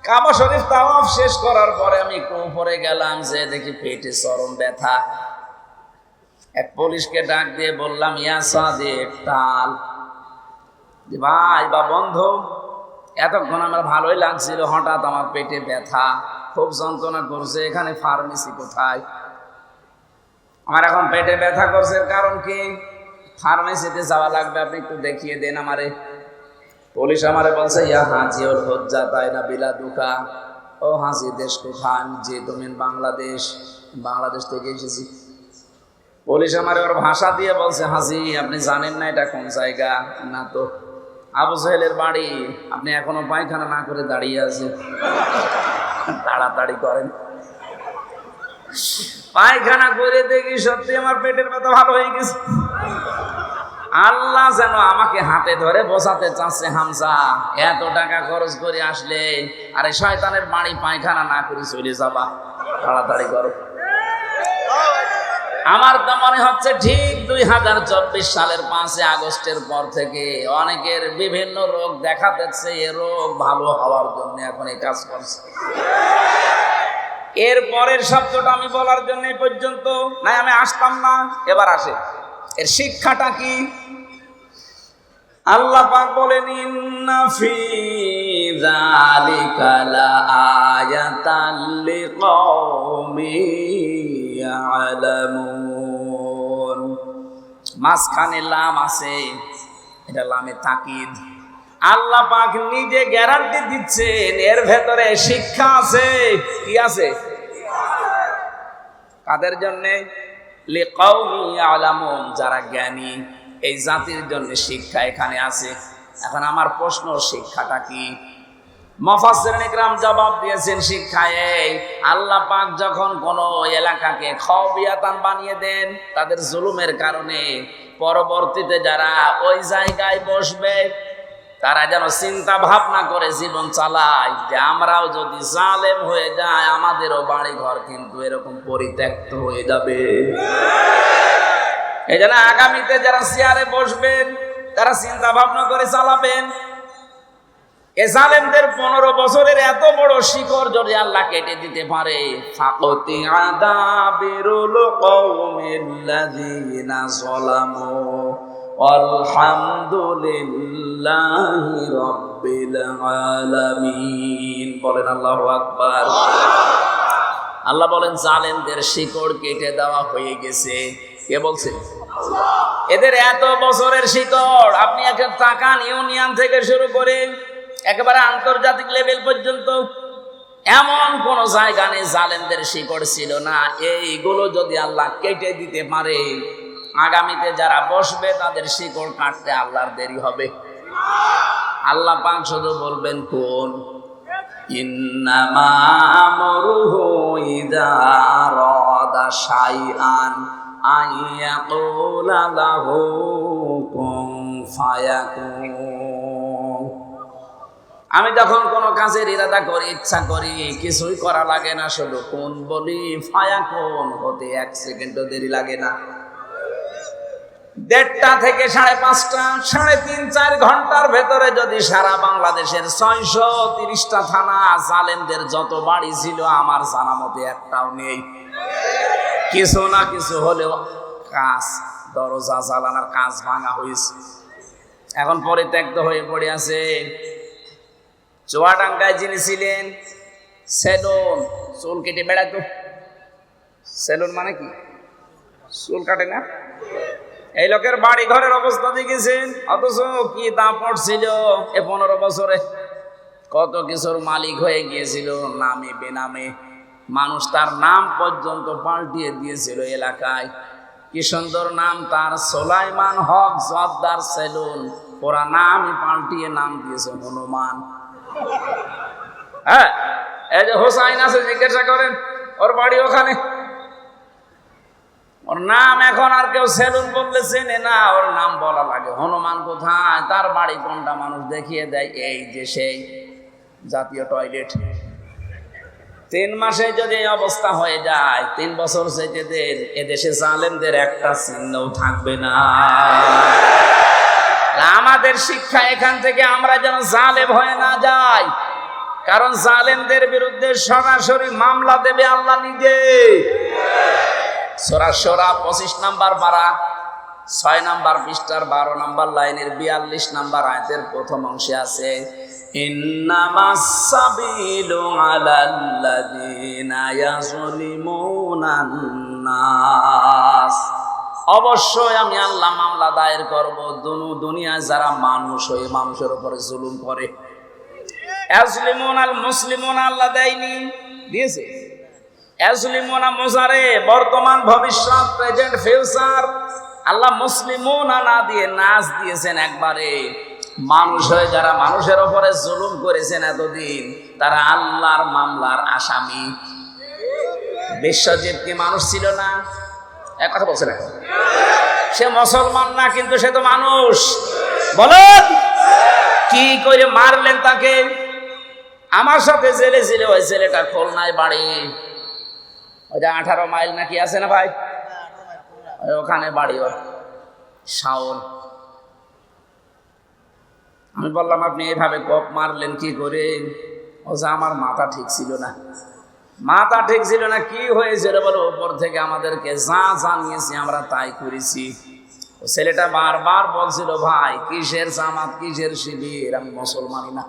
কাবা শরীফ তাওয়াফ শেষ করার পরে আমি উপরে গেলাম, যে দেখি পেটে চরম ব্যথা। এক পুলিশকে ডাক দিয়ে বললাম, ইয়া সাদিক টাল, যে ভাই বা বন্ধু, এতক্ষণ আমার ভালোই লাগছিল, হঠাৎ আমার পেটে ব্যথা, খুব যন্ত্রণা করছে, এখানে ফার্মেসি কোথায়? আমার এখন পেটে ব্যথা করছে, কারণ কি? ফার্মেসিতে যাওয়া লাগবে, আপনি একটু দেখিয়ে দেন আমারে। পুলিশ আমারে বলছে, ইয়া হাজি ওর হজ্জা তাই না বিলা দুকা। ও হাজি, দেশ কোথায়? আমি যে তুমি বাংলাদেশ, বাংলাদেশ থেকে এসেছি। পুলিশ আমারে ওর ভাষা দিয়ে বলছে, হাজি আপনি জানেন না এটা কোন জায়গা? না তো। আবু সাহেলের বাড়ি। আপনি এখনো পায়খানা না করে দাঁড়িয়ে আছেন, তাড়াতাড়ি করেন। পায়খানা করে দেখি সত্যি আমার পেটের ব্যথা ভালো হয়ে গেছে। আল্লাহ যেন আমাকে হাতে ধরে বসাতে চাচ্ছে, হামজা এত টাকা খরচ করে আসলে আরে শয়তানের বাড়ি পায়খানা না করে চলে যাবা, তাড়াতাড়ি করো। আমার তো মনে হচ্ছে ঠিক 2024 সালের 5 আগস্টের পর থেকে অনেকের বিভিন্ন রোগ দেখা দিচ্ছে, এ রোগ ভালো হওয়ার জন্য এখন এই কাজ করছে। এর পরের শব্দটা আমি বলার জন্য এই পর্যন্ত নাই, আমি আসতাম না, এবার আসে। এর শিক্ষাটা কি? আল্লাহ পাক বলেন, ইন্না ফি যালিকা লাআয়াতাল লিকাওমিন ইয়ালামুন। মাঝখানে লাম আছে, এটা লামে তাকিদ। আল্লাহ পাক নিজে গ্যারান্টি দিচ্ছেন এর ভেতরে শিক্ষা আছে। কি আছে? কাদের জন্যে? লিকাওমি ইয়ালামুন, যারা জ্ঞানী, এই জাতির জন্য শিক্ষা এখানে আছে। এখন আমার প্রশ্ন, শিক্ষাটা কি? মুফাসসিরিন ইকরাম জবাব দিয়েছেন, শিক্ষা এই, আল্লাহ পাক যখন কোন এলাকাকে খাওয়াবিয়াতান বানিয়ে দেন তাদের জুলুমের কারণে, পরবর্তীতে যারা ওই জায়গায় বসবে তারা যেন চিন্তা ভাবনা করে জীবন চালায় যে আমরাও যদি জালেম হয়ে যায় আমাদেরও বাড়ি ঘর কিন্তু এরকম পরিত্যক্ত হয়ে যাবে। এই জন্য আগামীতে যারা চেয়ারে বসবেন তারা চিন্তা ভাবনা করে চালাবেন। এ জালেমদের 15 বছরের এত বড় শিকড় যদি আল্লাহ কেটে দিতে পারে, ফাকতি আদাবিরুল কওমিল্লাযিনা যালামু আলহামদুলিল্লাহি রাব্বিল আলামিন। বলেন আল্লাহু আকবার। আল্লাহ বলেন জালেমদের শিকড় কেটে দেওয়া হয়ে গেছে। কে বলছে? এদের এত বছরের শিকড়। আপনি একটা তাকান, ইউনিয়ন থেকে শুরু করে একেবারে আন্তর্জাতিক লেভেল পর্যন্ত এমন কোন জায়গা নেই জালেমদের শিকড় ছিল না। এইগুলো যদি আল্লাহ কেটে দিতে পারে, আগামীতে যারা বসবে তাদের শিকড় কাটতে আল্লাহর দেরি হবে। আল্লাহ পাক শুধু বলবেন কোন, ইন্নামা আমরুহু ইযা আরাদা শাইআন আইয়াকুলা লাহু কুন ফায়াকুন। আমি যখন কোনো কাজের ইরাদা করি, ইচ্ছা করি, কিছুই করা লাগে না, শুধু কোন বলি ফায়াকুন হতে 1 সেকেন্ডও দেরি লাগে না। 1:30 থেকে 5:30, 3.5-4 ঘন্টার ভেতরে যদি সারা বাংলাদেশের 630টা থানা জালেমদের যত বাড়ি ছিল আমার জানা মতে একটাও নেই। কিছু না কিছু হলেও কাজ, দরজা জ্বালানোর কাজ ভাঙা হয়েছে, এখন পরিত্যক্ত হয়ে পড়ে আছে। চুয়াডাঙ্গায় যিনি ছিলেন সেলুন, চুল কেটে বেড়াতো। সেলুন মানে কি? চুল কাটে না। এই লোকের বাড়ি ঘরের অবস্থা দেখেছেন, অথচ কি দাপট ছিল এ 15 বছরে। কত কিছুর মালিক হয়ে গিয়েছিল নামে বেনামে, মানুষ তার নাম পর্যন্ত পাল্টিয়ে দিয়েছিল এলাকায়। কি সুন্দর নাম তার, সোলাইমান হক জর্দার সেলুন। ওরা নামই পাল্টিয়ে নাম দিয়েছে হনুমান। হ্যাঁ, এই যে হোসাইন আছে, জিজ্ঞাসা করেন, ওর বাড়ি ওখানে। ওর নাম এখন আর কেউ সেলুন বললে চেনে না, ওর নাম বলা লাগে। হনুমান কোথায়, তার বাড়ি কোনটা মানুষ দেখিয়ে দেয়, এই যে সেই জাতীয় টয়লেট। 3 মাসে যদি এই অবস্থা হয়ে যায়, 3 বছর যেতে এদেশে জালেমদের একটা চিহ্নও থাকবে না। আমাদের শিক্ষা এখান থেকে, আমরা যেন জালেম হয়ে না যাই, কারণ জালেমদের বিরুদ্ধে সরাসরি মামলা দেবে আল্লাহ নিজে। সূরা শুরা 25 নম্বর পারা 6 নম্বর পৃষ্ঠার 12 নম্বর লাইনের 42 নম্বর আয়াতের প্রথম অংশে আছে, ইন্নামাস সাবিলু আলাল্লাযিনা ইয়াযলিমুনান নাস। অবশ্যই আমি আল্লাহ মামলা দায়ের করব দুনিয়ায় যারা মানুষ হয়ে মানুষের উপরে জুলুম করে। ইয়াযলিমুন আল মুসলিমুন আল্লাহ দেয়নি, দিয়েছে। ইয়াযলিমুনা মুজারে, বর্তমান ভবিষ্যৎ, প্রেজেন্ট ফিউচার। আল্লাহ মুসলিমুনা না দিয়ে নাস দিয়েছেন একবারে। মানুষ হয়ে যারা মানুষের উপরে জুলুম করেছেন এতদিন, তারা আল্লাহর মামলার আসামি। বিশ্বজিৎ কি মানুষ ছিল না? এক কথা বলছে না, সে মুসলমান না, কিন্তু সে তো মানুষ। বলেন কি করে মারলেন তাকে? আমার সাথে জেলে ছিল ওই ছেলেটা, খুলনায় বাড়ি, ওই যে 18 মাইল নাকি আছে না ভাই, ওখানে বাড়ি ওর, শাওন। আমি বললাম আপনি এইভাবে কোপ মারলেন কি করে? ও যে আমার মাথা ঠিক ছিল না। মাথা ঠিক ছিল না, কি হয়েছিল বলে? উপর থেকে আমাদেরকে যা জানিয়েছি আমরা তাই করেছি। ও ছেলেটা বারবার বলছিল, ভাই কিসের জামাত, কিসের শিবির, আমি মুসলমানই না।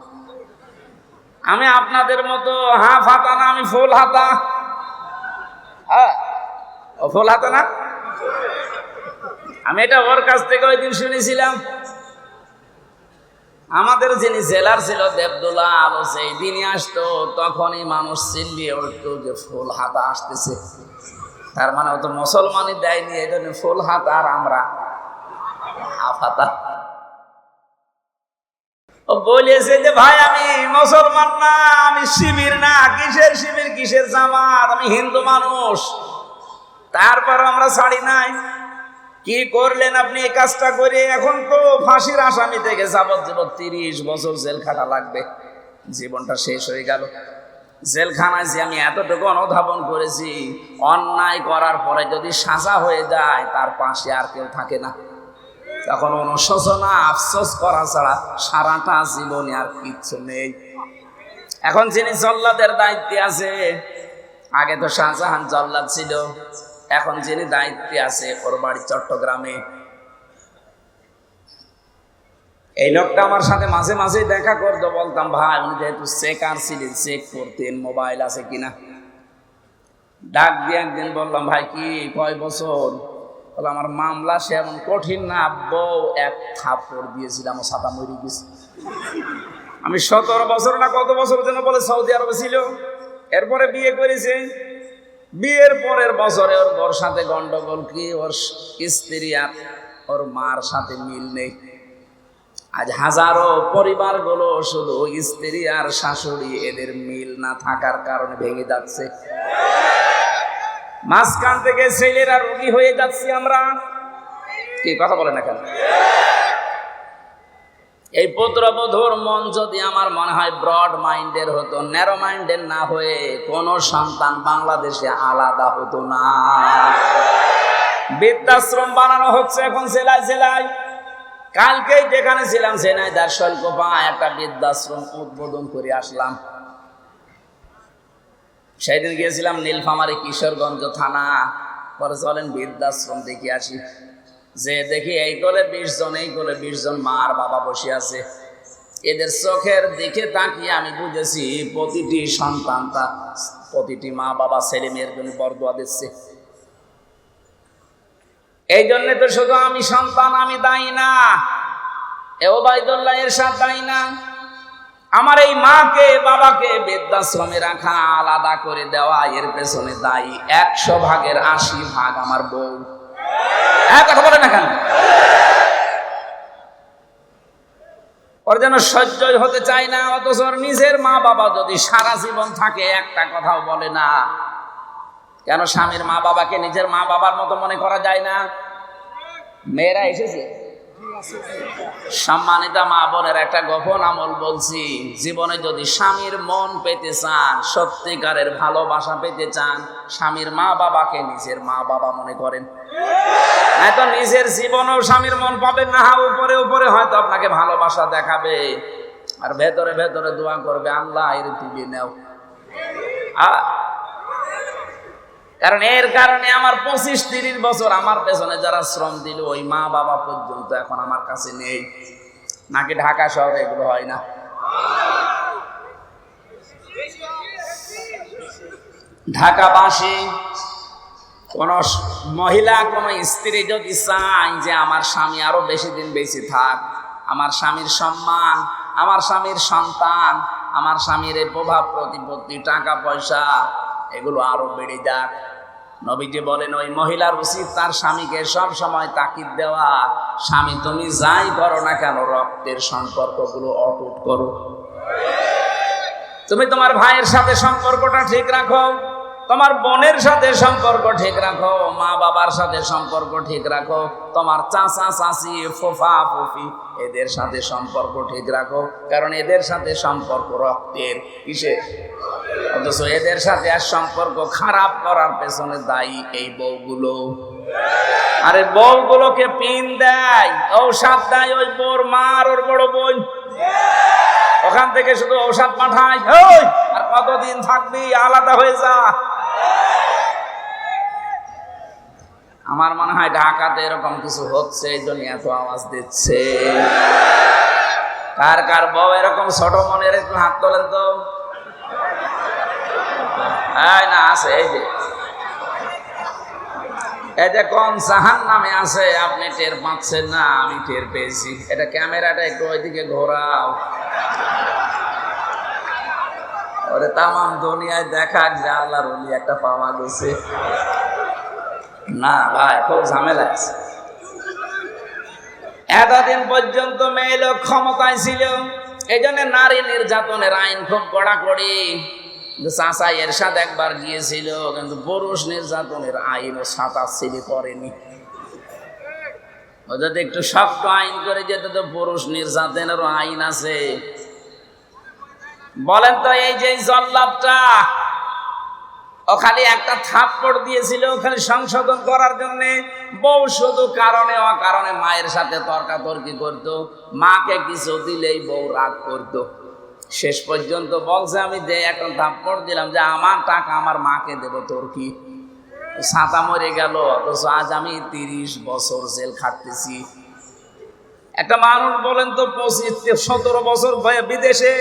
আমি আপনাদের মতো হাফ হাতা না, আমি ফুল হাতা। হ্যাঁ, ও ফুল হাতা না। আমি এটা ওর কাছ থেকে ওই দিন শুনেছিলাম। আমাদের যিনি জেলার ছিল দেবদুল্লাহ আলো, সেই দিনই আসতো, তখনই মানুষ চিল্লিয়ে উঠতো যে ফুল হাতা আসতেছে। তার মানে ও তো মুসলমানই দেয়নি, এই জন্য ফুল হাতা, আর আমরা হাফ হাতা। ও বলেছে যে ভাই আমি মুসলমান না, আমি শিবির না। কিসের শিবির, কিসের জামাত, আমি হিন্দু মানুষ। তারপর আমরা ছাড়ি নাই। কি করলেন আপনি এই কাজটা করে? এখন তো ফাঁসির আসামি থেকে যাবজ্জীবন 30 বছর জেল খাটা লাগবে। জীবনটা শেষ হয়ে গেল জেলখানায়। যে আমি এতটুকু অনুধাবন করেছি, অন্যায় করার পরে যদি সাজা হয়ে যায়, তার পাশে আর কেউ থাকে না। তখন অনুশোচনা, আফসোস করা ছাড়া সারাটা জীবনে আর কিচ্ছু নেই। এখন যিনি জল্লাদের দায়িত্বে আছে, আগে তো শাহজাহান জল্লাদ ছিল, এখন যিনি দায়িত্বে আছে ওর বাড়ি চট্টগ্রামে। এই লোকটা আমার সাথে মাঝে মাঝে দেখা করতো, বলতাম ভাই উনি যেহেতু চেকার ছিলেন, চেক করতেন মোবাইল আছে কিনা। ডাক দিয়ে একদিন বললাম, ভাই কি কয় বছর? বলে আমার মামলা সে এমন কঠিন না, বউ এক থাপ্পড় দিয়েছিলাম, ও ছাতা মরে গেছে। আমি 17 বছর না কত বছর যেন বলে সৌদি আরবে ছিল, এরপরে বিয়ে করেছে। বিয়ের পরের বছরে ওর বর সাথে গন্ডগোল, কি ওর স্ত্রী আর ওর মার সাথে মিল নেই। আজ হাজারো পরিবারগুলো শুধু স্ত্রী আর শাশুড়ি, এদের মিল না থাকার কারণে ভেঙে যাচ্ছে। মাঝখান থেকে ছেলেরা রোগী হয়ে যাচ্ছি আমরা। কি কথা বলে না কেন? এই পুত্রবধূর মন যদি আমার মনে হয় ব্রড মাইন্ডের হতো, ন্যারো মাইন্ডের না হয়ে কোনো সন্তান বাংলাদেশে আলাদা হতো না। বৃদ্ধাশ্রম বানানো হচ্ছে এখন জেলায় জেলায়। কালকেই যেখানে ছিলাম ঝিনাইদহ শৈলকুপা একটা বৃদ্ধাশ্রম উদ্বোধন করে আসলাম। সেদিন গিয়েছিলাম নীলফামারী কিশোরগঞ্জ থানা, পরে চলেন বৃদ্ধাশ্রম দেখে আসি। যে দেখি এই কোলে 20 জন, এই কোলে 20 জন মা আর বাবা বসে আছে। এদের চোখের দিকে তাকিয়ে আমি বুঝেছি প্রতিটি সন্তান তার, প্রতিটি মা বাবা ছেলে মেয়ের জন্য বরদোয়া দিচ্ছে। এই জন্য তো শুধু আমি সন্তান আমি দায়ী না, ওবায়দুল্লাহ এরশাদ দায়ী না। আমার এই মাকে বাবাকে বৃদ্ধাশ্রমে রাখা, আলাদা করে দেওয়া, এর পেছনে দায়ী 100 ভাগের 80 ভাগ আমার বউ। কথা বলে না কেন? ওর যেন সহ্যই হতে চায় না, অথচ ওর নিজের মা বাবা যদি সারা জীবন থাকে একটা কথাও বলে না। কেন স্বামীর মা বাবাকে নিজের মা বাবার মতো মনে করা যায় না? মেয়েরা এসেছে। সম্মানিতা মা বোনের একটা গোপন আমল বলছি, জীবনে যদি স্বামীর মন পেতে চান, সত্যিকারের ভালোবাসা পেতে চান, স্বামীর মা বাবাকে নিজের মা বাবা মনে করেন। তো নিজের জীবনেও স্বামীর মন পাবেন না। উপরে উপরে হয়তো আপনাকে ভালোবাসা দেখাবে, আর ভেতরে ভেতরে দোয়া করবে আল্লাহ এর দিকে নেও। কারণ এর কারণে আমার 25-30 বছর আমার পেছনে যারা শ্রম দিল, ওই মা বাবা পর্যন্ত এখন আমার কাছে নেই। নাকি ঢাকা শহরে এগুলো হয় না? ঢাকাবাসী কোন মহিলা, কোন স্ত্রী যদি চায় যে আমার স্বামী আরো বেশি দিন বেঁচে থাক, আমার স্বামীর সম্মান, আমার স্বামীর সন্তান, আমার স্বামীর এই প্রভাব প্রতিপত্তি, টাকা পয়সা এগুলো আরো বেড়ে যাক, নবীজি বলেন ওই মহিলার উচিত তার স্বামীকে সব সময় তাকিদ দেওয়া, স্বামী তুমি যাই করো না কেন রক্তের সম্পর্কগুলো অটুট করো। তুমি তোমার ভাইয়ের সাথে সম্পর্কটা ঠিক রাখো, তোমার বোনের সাথে সম্পর্ক ঠিক রাখো, মা বাবার সাথে সম্পর্ক ঠিক রাখো, তোমার চাচা চাচি ফুফা ফুফি এদের সাথে সম্পর্ক ঠিক রাখো, কারণ এদের সাথে সম্পর্ক রক্তের। কিসের? অথচ এদের সাথে আর সম্পর্ক খারাপ করার পেছনে দায়ী এই বউগুলো। আরে বউগুলোকে পিন দেয়, ঔষধ দেয় ওই বউর মা আর ওর বড় বোন। ওখান থেকে শুধু ঔষধ পাঠায়, আর কতদিন থাকবি, আলাদা হয়ে যা। আমার মনে হয় ঢাকাতে এরকম কিছু হচ্ছে, এই জন্য এত আওয়াজ দিচ্ছে। কার কার বউ এরকম ছোট মনের, একটু হাত তোলেন তো। না আছে, এই যে কোন জাহান্নামে আছে আপনি টের পাচ্ছেন না, আমি টের পেয়েছি। এটা ক্যামেরাটা একটু ওইদিকে ঘোরাও, ওরে তামাম দুনিয়ায় দেখাক যে আল্লাহর ওলি একটা পাওয়া গেছে। না ভাই, খুব ঝামেলা আছে। এতদিন পর্যন্ত মেয়ে লোক ক্ষমতায় ছিল, এই জন্য নারী নির্যাতনের আইন খুব কড়াকড়ি। চাচা এরশাদ একবার গিয়েছিল, কিন্তু পুরুষ নির্যাতনের আইনও ছাতাচ্ছিলি করেনি। ও যদি একটু শক্ত আইন করে যেত তো পুরুষ নির্যাতনেরও আইন আছে। বলেন তো, এই যে জল্লাদটা ও খালি একটা থাপ্পড় দিয়েছিল খালি সংশোধন করার জন্য। বউ শুধু কারণে অকারণে মায়ের সাথে তর্কাতর্কি করতো, মাকে কিছু দিলেই বউ রাগ করতো। শেষ পর্যন্ত বলছে আমি যে একটা থাপ্পড় দিলাম যে আমার টাকা আমার মাকে দেব, তোর কি? ছাতা মরে গেল, অথচ আজ আমি 30 বছর জেল খাটতেছি। একটা মানুষ বলেন তো 25-17 বছর বিদেশে,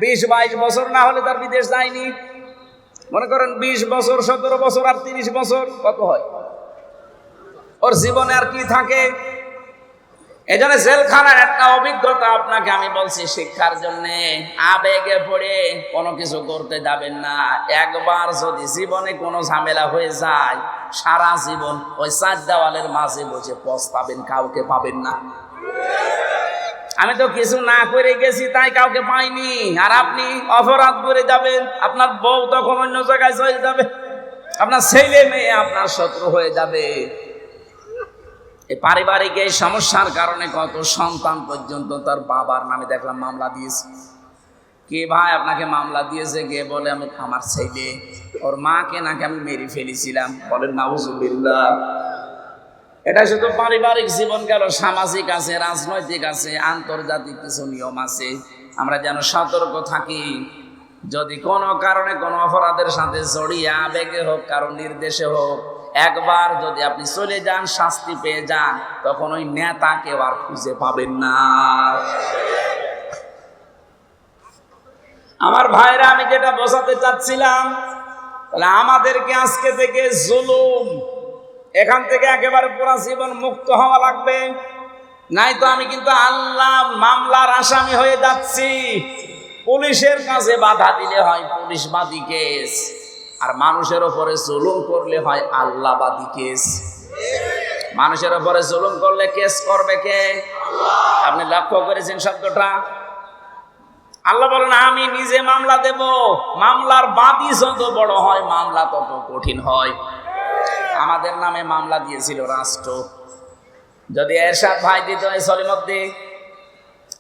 20-22 বছর না হলে তার বিদেশ যায়নি। মনে করেন 20 বছর, 17 বছর আর 30 বছর, কত হয়? ওর জীবনে আর কি থাকে? এই জন্য জেলখানার একটা অভিজ্ঞতা আপনাকে আমি বলছি শিক্ষার জন্য। আবেগে পড়ে কোনো কিছু করতে যাবেন না। একবার যদি জীবনে কোনো ঝামেলা হয়ে যায়, সারা জীবন ওই 4 দেওয়ালের মাঝে বসে পস্তাবেন, কাউকে পাবেন না। আমি তো কিছু না করে গেছি তাই কাউকে পাইনি, আর আপনি অপরাধ করে যাবেন, আপনার বউ তখন অন্য জায়গায় চলে যাবে, আপনার ছেলে মেয়ে আপনার শত্রু হয়ে যাবে। এই পারিবারিক এই সমস্যার কারণে কত সন্তান পর্যন্ত তার বাবার নামে দেখলাম মামলা দিয়েছে। কে ভাই আপনাকে মামলা দিয়েছে? কে বলে আমি আমার ছেলে, ওর মাকে নাকি আমি মেরে ফেলেছিলাম। বলেন নাউজুবিল্লাহ। এটা শুধু পারিবারিক জীবন গেল, সামাজিক আছে, রাজনৈতিক আছে, আন্তর্জাতিক কিছু নিয়ম আছে। আমরা যেন সতর্ক থাকি। যদি কোনো কারণে কোনো অপরাধের সাথে জড়িয়ে আবেগে হোক, কারণ নির্দেশে হোক, একবার যদি আপনি চলে যান, শাস্তি পেয়ে যান, তখন ওই নেতাকে আর খুঁজে পাবেন না। আমার ভাইরা, আমি যেটা বোঝাতে চাচ্ছিলাম, তাহলে আমাদেরকে আজকে থেকে জুলুম এখান থেকে একেবারে পুরো জীবন মুক্ত হওয়া লাগবে। নাই তো আমি কিন্তু আল্লাহ মামলার আসামি হয়ে যাচ্ছি। পুলিশের কাছে বাধা দিলে হয় পুলিশবাদী কেস, আর মানুষের ওপরে জুলুম করলে হয় আল্লাহবাদী কেস। মানুষের ওপরে জুলুম করলে কেস করবে কে? আপনি লক্ষ্য করেছেন শব্দটা? আল্লাহ বলেন আমি নিজে মামলা দেব। মামলার বাদী যত বড় হয় মামলা তত কঠিন হয়। আমাদের নামে মামলা দিয়েছিল রাষ্ট্র। যদি এরশাদ ভাই দিত এই সলিমদ্দি,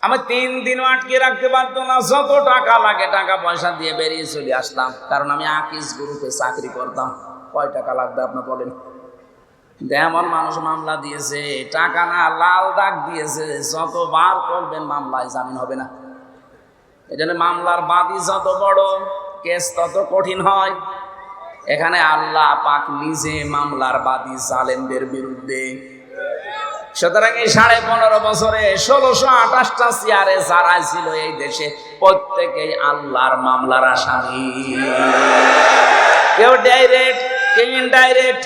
আমি 3 দিনও আটকে রাখতে পারতো না। যত টাকা লাগে টাকা পয়সা দিয়ে বেরিয়ে চলে আসতাম, কারণ আমি আকিস গ্রুপে চাকরি করতাম। কয় টাকা লাগবে আপনি বলেন? এমন মানুষ মামলা দিয়েছে, টাকা না লাল দাগ দিয়েছে। যতবার করবেন মামলায় জামিন হবে না। এই জন্য মামলার বাদী যত বড়, কেস তত কঠিন হয়। এখানে আল্লাহ পাক নিজে মামলার বাদী জালেমদের বিরুদ্ধে। সুতরাং এই 15.5 বছরে 1628টা চেয়ারে যারা ছিল এই দেশে, প্রত্যেকেই আল্লাহর মামলার আসামি। কেউ ডাইরেক্ট, কেউ ইনডাইরেক্ট,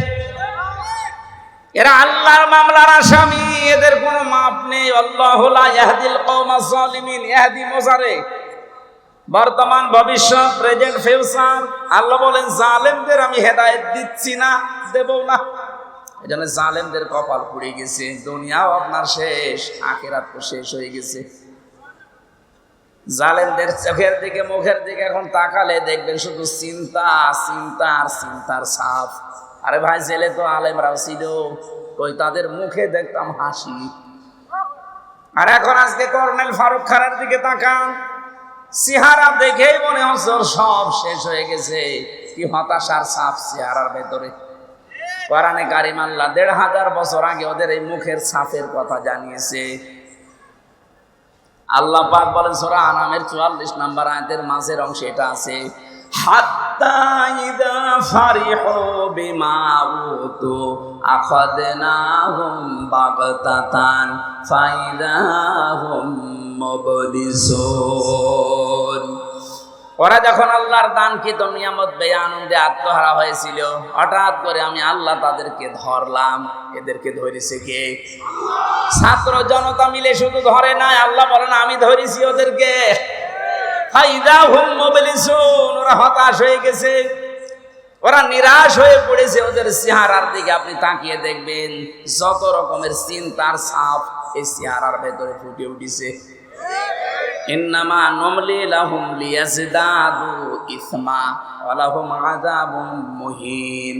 এরা আল্লাহর মামলার আসামি। এদের কোনো মাপ নেই। আল্লাহু লা ইয়াহদিল কওমাজ জালিমিন। ইয়াহদি মুজারে, বর্তমান, ভবিষ্যৎ, প্রেজেন্ট, ফিউচার। আল্লাহ বলেন জালেমদের আমি হেদায়েত দিচ্ছি না, দেব না। এজন্য জালেমদের কপাল পুড়ে গেছে। দুনিয়াও আপনার শেষ, আখিরাত তো শেষ হয়ে গেছে। জালেমদের চোখের দিকে, মুখের দিকে এখন তাকালে দেখবেন শুধু চিন্তা, চিন্তা আর চিন্তার ছাপ। আরে ভাই, জেলে তো আলেমরাও ছিল, কই তাদের মুখে দেখতাম হাসি। আর এখন আজকে কর্নেল ফারুক খানের দিকে তাকান, চেহারা দেখেই মনে হচ্ছে ওর সব শেষ হয়ে গেছে। কি হতাশার ছাপ চেহারার ভেতরে। কোরআনে কারিম আল্লাহ 1500 বছর আগে ওদের এই মুখের ছাপের কথা জানিয়েছে। আল্লাহ পাক বলেন সূরা আনামের 44 নম্বর আয়াতের মাঝের অংশে এটা আছে, হাত্তা ইযা ফারিহু বিমা উতু আখাযনাহুম বাগতাতান ফাইদাহুম মুবলিসুন। ওরা যখন আল্লাহর দানকৃত নিয়ামত পেয়ে আনন্দে আত্মহারা হয়েছিল, হঠাৎ করে আমি আল্লাহ তাদেরকে ধরলাম। এদেরকে ধরেছে কে? ছাত্র জনতা মিলে শুধু ধরে নাই, আল্লাহ বলেন আমি ধরেছি ওদেরকে। ফাইদাহুম মুবলিসুন। ওরা হতাশ হয়ে গেছে, ওরা নিরাশ হয়ে পড়েছে। ওদের চেহারার দিকে আপনি তাকিয়ে দেখবেন যত রকমের চিন্তার ছাপ এই চেহারার ভেতরে ফুটে উঠেছে। ইন্নামা নুমলি লাহুম লিয়াজদাদু ইসমা ওয়া লাহুম আযাবুম মুহিন।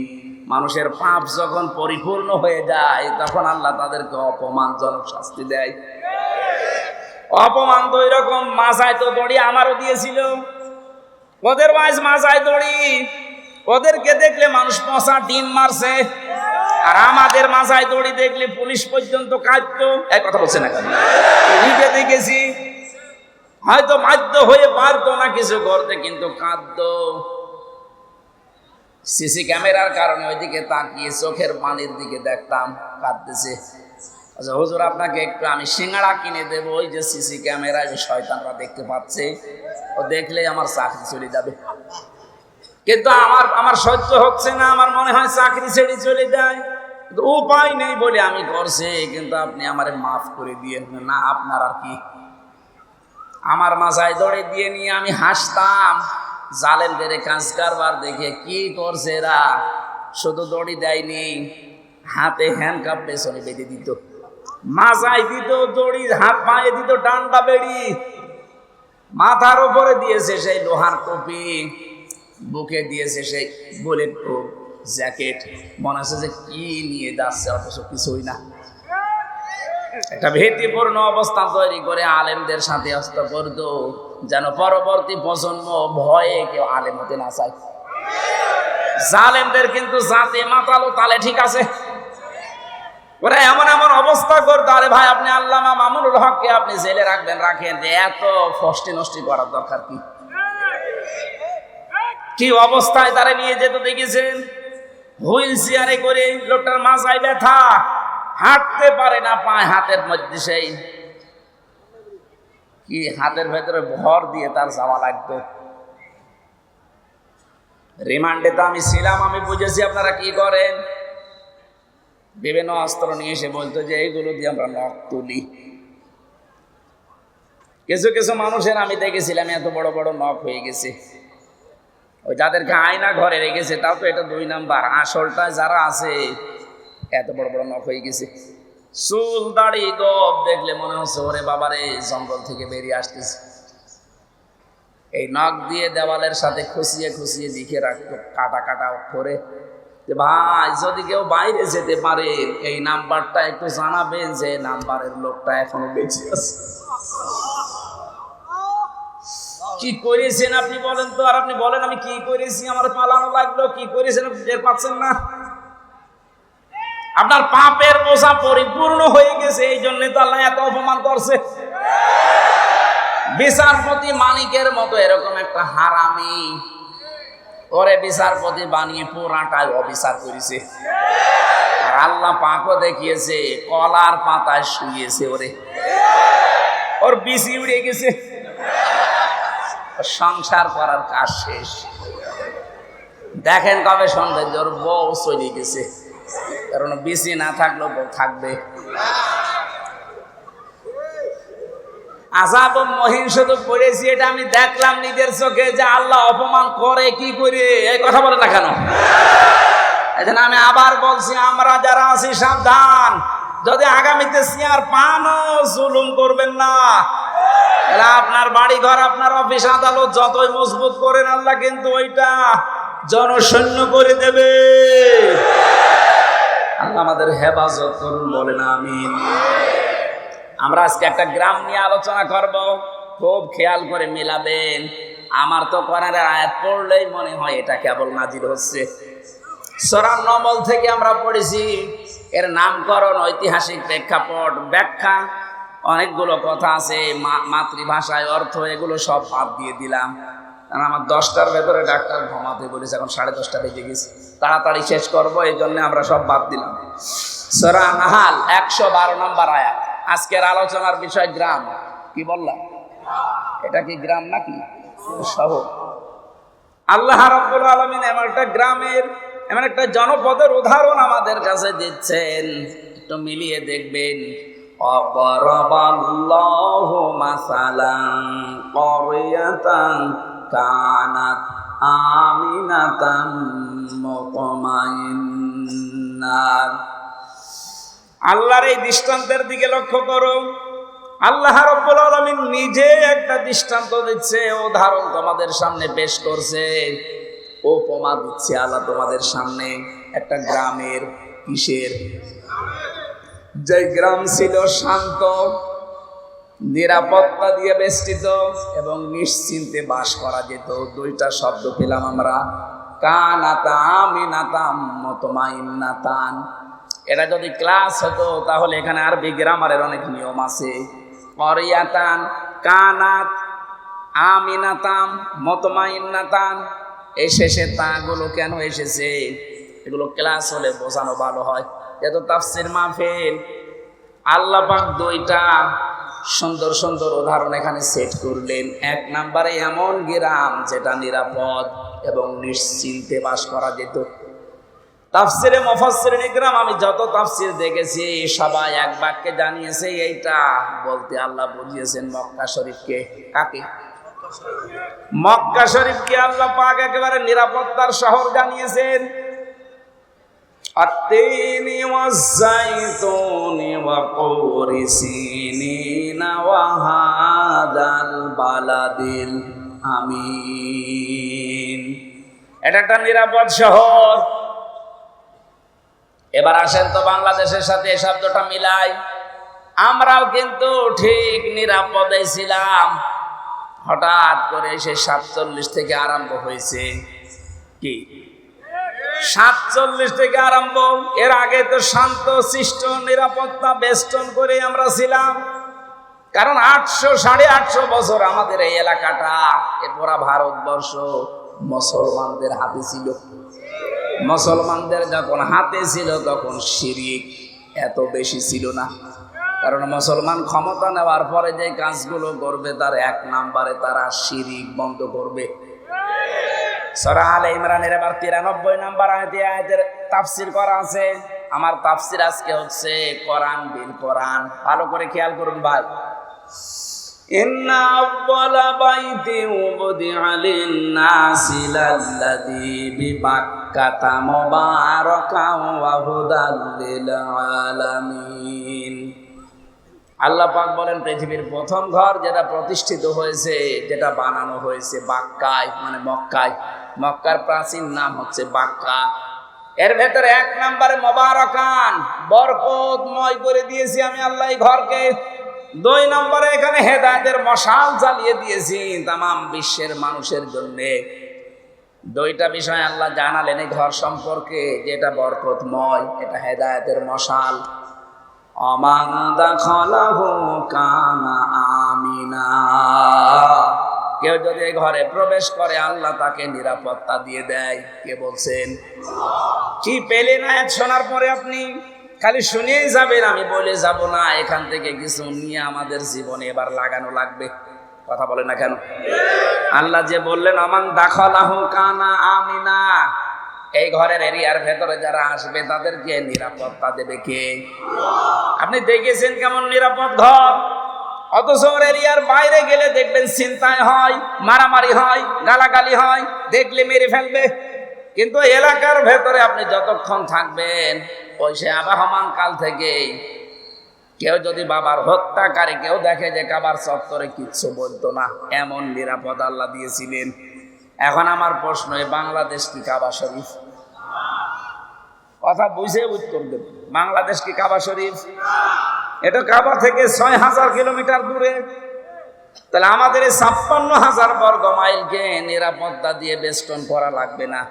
মানুষের পাপ যখন পরিপূর্ণ হয়ে যায় তখন আল্লাহ তাদেরকে অপমানজনক শাস্তি দেয়। অপমান তো এরকম, মাথায় তো দড়ি আমারও দিয়েছিল। ওদের ওয়াইজ মাথায় দড়ি, ওদেরকে দেখলে মানুষ পচা ডিম মারছে। আর আমাদের মাথায় দড়ি দেখলে পুলিশ পর্যন্ত কাঁদতো। এই কথা বলছে না কেন? নিজে দেখেছি, হয়তো বাধ্য হয়ে পারতো না কিছু করতে, কিন্তু কাঁদতো। সিসি ক্যামেরার কারণে ওইদিকে তাকিয়ে চোখের পানির দিকে দেখতাম, কাঁদতেছে। আচ্ছা হুজুর, আপনাকে একটু আমি সিঙ্গাড়া কিনে দেবো, ওই যে সিসি ক্যামেরায় ওই শয়তানরা দেখতে পাচ্ছে, ও দেখলেই আমার চাকরি চলে যাবে। কিন্তু আমার সহ্য হচ্ছে না, আমার মনে হয় চাকরি ছেড়ে চলে যায়। কিন্তু উপায় নেই বলে আমি করছি। কিন্তু আপনি আমারে মাফ করে দিয়ে না, আপনার আর কি। আমার মাথায় দড়ি দিয়ে নিয়ে আমি হাসতাম জালেমদের কাজ কারবার দেখে। কি করছে এরা? শুধু দড়ি দেয়নি, হাতে হ্যান্ডকাপ পেছনে বেঁধে দিত, মাথায় দিত দড়ি, হাত পায়ে দিত ডান্ডা বেড়ি, মাথার উপরে দিয়েছে সেই লোহার টুপি, বুকে দিয়েছে সেই বুলেট প্রুফ জ্যাকেট। মনে হচ্ছে যে কি নিয়ে যাচ্ছে, অথচ কিছুই না। একটা ভীতিপূর্ণ অবস্থা তৈরি করে আলেমদের সাথে হস্ত করত, যেন পরবর্তী প্রজন্ম ভয়ে কেউ আলেম হতে না চায়। জালেমদের কিন্তু জাতে মাতালো তালে ঠিক আছে, ওরা এমন এমন অবস্থা করতো, আরে ভাই আপনি আল্লামা মামুনুল হককে আপনি জেলে রাখবেন, রাখেন, এত ফষ্টি নষ্টি করার দরকার কি? কি অবস্থায় তারা নিয়ে যেত দেখেছেন, হুইল চেয়ারে করে, লোকটার মাথায় ব্যথা, হাঁটতে পারে না, পায় হাতের মধ্যে সেই কি হাতের ভেতরে ভর দিয়ে তার যাওয়া লাগতো। রিমান্ডে তো আমি ছিলাম, আমি বুঝেছি আপনারা কি করেন। বিভিন্ন অস্ত্র নিয়ে এসে বলতো যে এইগুলো দিয়ে আমরা নখ তুলি। কিছু কিছু মানুষের আমি দেখেছিলাম এত বড় বড় নখ হয়ে গেছে, ওই যাদেরকে আয়না ঘরে রেখেছে, তাও তো এটা 2 নাম্বার, আসলটা যারা আছে এত বড় বড় নখ হয়ে গেছে। চুল দাড়ি গপ দেখলে মনে হচ্ছে ওরে বাবারে জঙ্গল থেকে বেরিয়ে আসতেছে। এই নখ দিয়ে দেওয়ালের সাথে খুশিয়ে খুশিয়ে লিখে রাখতো কাটা কাটা অক্ষরে যে ভাই যদি কেউ বাইরে যেতে পারে এই নাম্বারটা একটু জানাবেন যে নাম্বারের লোকটা এখনো বেঁচে আছে। কি করেছেন আপনি বলেন তো, আর আপনি বলেন আমি কি করেছি, আমার পালানো লাগলো, কি করেছেন আপনি টের পাচ্ছেন না? আপনার পাপের বোঝা পরিপূর্ণ হয়ে গেছে, এই জন্য তো আল্লাহ এত অপমান করছে। বিচারপতি মানিকের মতো এরকম একটা হারামি, ওরে বিচারপতি বানিয়ে পুরাটাই অবিচার করেছে। আর আল্লাহ পাকও দেখিয়েছে কলার পাতায় শুয়েছে, ওরে ওর বিসি উড়ে গেছে, সংসার করার কাজ শেষ। দেখেন কবে সৌন্দর্য, ওর বউ চলে গেছে, কারণ বিসি না থাকলেও বউ থাকবে। আযাব মহিন শুধু পড়েছি, এটা আমি দেখলাম নিজের চোখে যে আল্লাহ অপমান করে কি করে, এই কথা বলে না কেন? এই জন্য আমি আবার বলছি, আমরা যারা আছি সাবধান, যদি আগামীতে চেয়ার পানও জুলুম করবেন না। আপনার বাড়ি ঘর, আপনার অফিস আদালত যতই মজবুত করেন, আল্লাহ কিন্তু ওইটা জনশূন্য করে দেবে। আল্লাহ আমাদের হেফাজত করুন, বলেন আমিন। আমরা আজকে একটা গ্রাম নিয়ে আলোচনা করব, খুব খেয়াল করে মিলাবেন। আমার তো কোরআনের আয়াত পড়লেই মনে হয় এটা কেবল নাজিল হচ্ছে। সূরা নমল থেকে আমরা পড়েছি, এর নামকরণ, ঐতিহাসিক প্রেক্ষাপট, ব্যাখ্যা, অনেকগুলো কথা আছে, মাতৃভাষায় অর্থ, এগুলো সব বাদ দিয়ে দিলাম, কারণ আমার 10টার ভেতরে ডাক্তার ঘুমাতে বলেছে, এখন 10:30 বেজে গেছে, তাড়াতাড়ি শেষ করব, এই জন্য আমরা সব বাদ দিলাম। সূরা নাহাল 112 নম্বর আয়াত। আজকের আলোচনার বিষয় গ্রাম। কি বললাম? এটা কি গ্রাম নাকি শহর? আল্লাহ রাব্বুল আলামিন এমন একটা গ্রামের, এমন একটা জনপদের উদাহরণ আমাদের কাছে দিচ্ছেন, একটু মিলিয়ে দেখবেন। অবরাবাল্লাহু মাসালান ক্বরিয়াতান কানাত আমিনাতাম মুতমাইন্নাহ। আল্লাহর এই দৃষ্টান্তের দিকে লক্ষ্য করো। আল্লাহ রাব্বুল আলামিন নিজে একটা দৃষ্টান্ত দিচ্ছে, উদাহরণ তোমাদের সামনে পেশ করছে, উপমা দিচ্ছে আল্লাহ তোমাদের সামনে একটা গ্রামের। কিসের? যে গ্রাম ছিল শান্ত, নিরাপত্তা দিয়ে বেষ্টিত এবং নিশ্চিন্তে বাস করা যেত। 2টা শব্দ পেলাম আমরা, কানাতা আমিনাতাম মুতমাইন্নাতান। এটা যদি ক্লাস হতো তাহলে এখানে আরবি গ্রামারের অনেক নিয়ম আছে। ক্বরিয়াতান, কানাত, আমিনাতাম, মুতমাইন্নাতান, এই শেষে তাগুলো কেন এসেছে? এগুলো ক্লাস হলে বোঝানো ভালো হয়। এত তাফসীর মাহফিল, আল্লাহ পাক 2টা সুন্দর সুন্দর উদাহরণ এখানে সেট করলেন। 1 নম্বরে এমন গ্রাম যেটা নিরাপদ এবং নিশ্চিন্তে বাস করা যেত। তাফসিরে মুফাসসিরিন ইকরাম, আমি যত তাফসির দেখেছি সবাই এক বাক্যে জানিয়েছে এইটা বলতে আল্লাহ বুঝিয়েছেন মক্কা শরীফকে। কাকে? মক্কা শরীফকে আল্লাহ পাক একেবারে নিরাপত্তার শহর জানিয়েছেন। আত-তিনি ওয়াজ-যাইতুনি ওয়া তুরি সিনিনা ওয়া হাদাল বালাদিল আমিন। এটা একটা নিরাপদ শহর। এবার আসেন তো বাংলাদেশের সাথে এই শব্দটা মিলাই। আমরাও কিন্তু ঠিক নিরাপদে ছিলাম। হঠাৎ করে এসে 47 থেকে আরম্ভ হয়েছে। কি 47 থেকে আরম্ভ? এর আগে তো শান্ত শিষ্ট নিরাপত্তা বেষ্টন করে আমরা ছিলাম। কারণ 800-850 বছর আমাদের এই এলাকাটা, এ পুরা ভারতবর্ষ মুসলমানদের হাতে ছিল। মুসলমানদের যখন হাতে ছিল তখন শিরক এত বেশি ছিল না। কারণ মুসলমান ক্ষমতা নেওয়ার পরে যে কাজগুলো করবে তার 1 নম্বরে তারা শিরক বন্ধ করবে। সূরা আলে ইমরানের এবার 93 নম্বর আয়াতের তাফসীর করা আছে। আমার তাফসীর আজকে হচ্ছে কোরআন বিল কোরআন। ভালো করে খেয়াল করুন ভাই। ইন্না আউওয়ালা বাইতিন উবদিআ লিন-নাসি লাল্লাযী বিবাক্কাতা মুবারাকান ওয়া হুদাল লিল আলামিন। আল্লাহ পাক বলেন পৃথিবীর প্রথম ঘর যেটা প্রতিষ্ঠিত হয়েছে, যেটা বানানো হয়েছে বাক্কায়, মানে মক্কায়। মক্কার প্রাচীন নাম হচ্ছে বাক্কা। এর ভেতরে 1 নম্বরে মুবারাকান, বরকতময় করে দিয়েছি আমি আল্লাহ এই ঘরকে। 2 নম্বরে এখানে হেদায়েতের মশাল জ্বালিয়ে দিয়েছি তামাম বিশ্বের মানুষের জন্য। 2টা বিষয় আল্লাহ জানালেন এই ঘর সম্পর্কে, যেটা বরকতময়, এটা হেদায়েতের মশাল। অমান দাখালাহু কানা আমিনা, কেউ যদি এই ঘরে প্রবেশ করে আল্লাহ তাকে নিরাপত্তা দিয়ে দেয়। কে বলছেন? কি পেলেন আয়াত শোনার পরে আপনি? খালি শুনেই যাবেন, আমি বলে যাব না। এখান থেকে কিছু নিয়ে আমাদের জীবনে এবার লাগানো লাগবে। কথা বলে না কেন? আল্লাহ যে বললেন অমান দাখালাহু কানা আমিনা, এই ঘরের এরিয়ার ভেতরে যারা আসবে তাদেরকে নিরাপত্তা দেবে কে? আপনি দেখেছেন কেমন নিরাপদ ঘর? অথচ এরিয়ার বাইরে গেলে দেখবেন ছিনতাই হয়, মারামারি হয়, গালাগালি হয়, দেখলে মেরে ফেলবে। কিন্তু এলাকার ভেতরে আপনি যতক্ষণ থাকবেন, ওই সে আবাহমান কাল থেকেই কেউ যদি বাবার হত্যাকারী কেউ দেখে যে কাবার চত্বরে কিচ্ছু বলতো না, এমন নিরাপদ আল্লাহ দিয়েছিলেন। এখন আমার প্রশ্ন, বাংলাদেশ কি কাবা শরীফ? কথা বুঝে উত্তর দেব। বাংলাদেশ কি কাবা শরীফ? এটা কাবা থেকে 6000 কিলোমিটার দূরে। তাহলে আমাদের এই 56,000 বর্গ মাইলকে নিরাপত্তা দিয়ে বেষ্টন করা লাগবে না?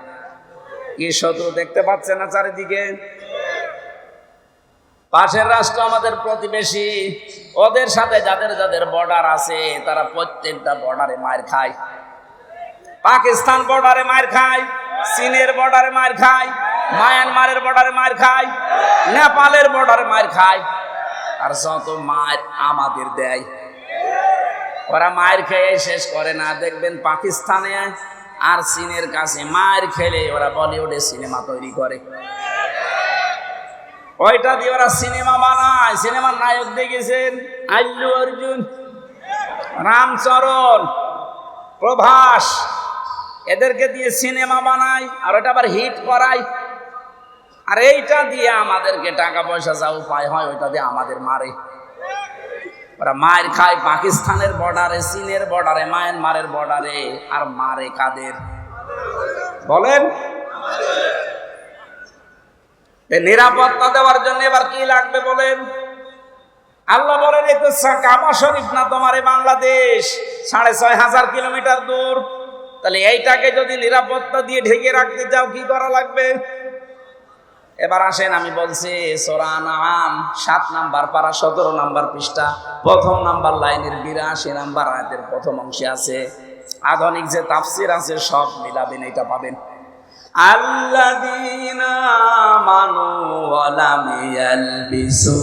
কি শত্রু দেখতে পাচ্ছে না চারিদিকে? পাশের রাষ্ট্র আমাদের প্রতিবেশী, ওদের সাথে যাদের যাদের বর্ডার আছে তারা প্রত্যেকটা বর্ডারে মার খায়। পাকিস্তান বর্ডারে মার খায়, চীনের বর্ডারে মার খায়, মায়ানমারের বর্ডারে মার খায়, নেপালের বর্ডারে মার খায়। আর যত মার আমাদের দেয়, ওরা মার খেয়ে শেষ করে না। দেখবেন পাকিস্তানে আর চীনের কাছে মার খেলে ওরা বলিউডে সিনেমা তৈরি করে। ওইটা দিয়ে ওরা সিনেমা বানায়। সিনেমার নায়ক দেখেছেন? আল্লু অর্জুন, রামচরণ, প্রভাস, এদেরকে দিয়ে সিনেমা বানায় আর ওটা আবার হিট করায়। আর এইটা দিয়ে আমাদেরকে টাকা পয়সা যা উপায় হয় ওইটা দিয়ে আমাদের মারে। ওরা মায়ের খায় পাকিস্তানের বর্ডারে, চীনের বর্ডারে, মায়ানমারের বর্ডারে। আর মারে কাদের বলেন? নিরাপত্তা দেওয়ার জন্য এবার কি লাগবে বলেন? আল্লাহ বলেন এই তো কাবা শরীফ না তোমার এই বাংলাদেশ, 6500 কিলোমিটার দূর। তাহলে এইটাকে যদি নিরাপত্তা দিয়ে ঢেকে রাখতে চাও কি করা লাগবে? এবার আসেন, আমি বলছি সূরা আনআম 7 নাম্বার পারা 17 নাম্বার পৃষ্ঠা, প্রথম নাম্বার লাইনের 82 নাম্বার আয়াতের প্রথম অংশে আছে। আধুনিক যে তাফসীর আছে সব মিলাবেন, এটা পাবেন। আল্লাযীনা আমানু ওয়া লাম ইয়ালবিসু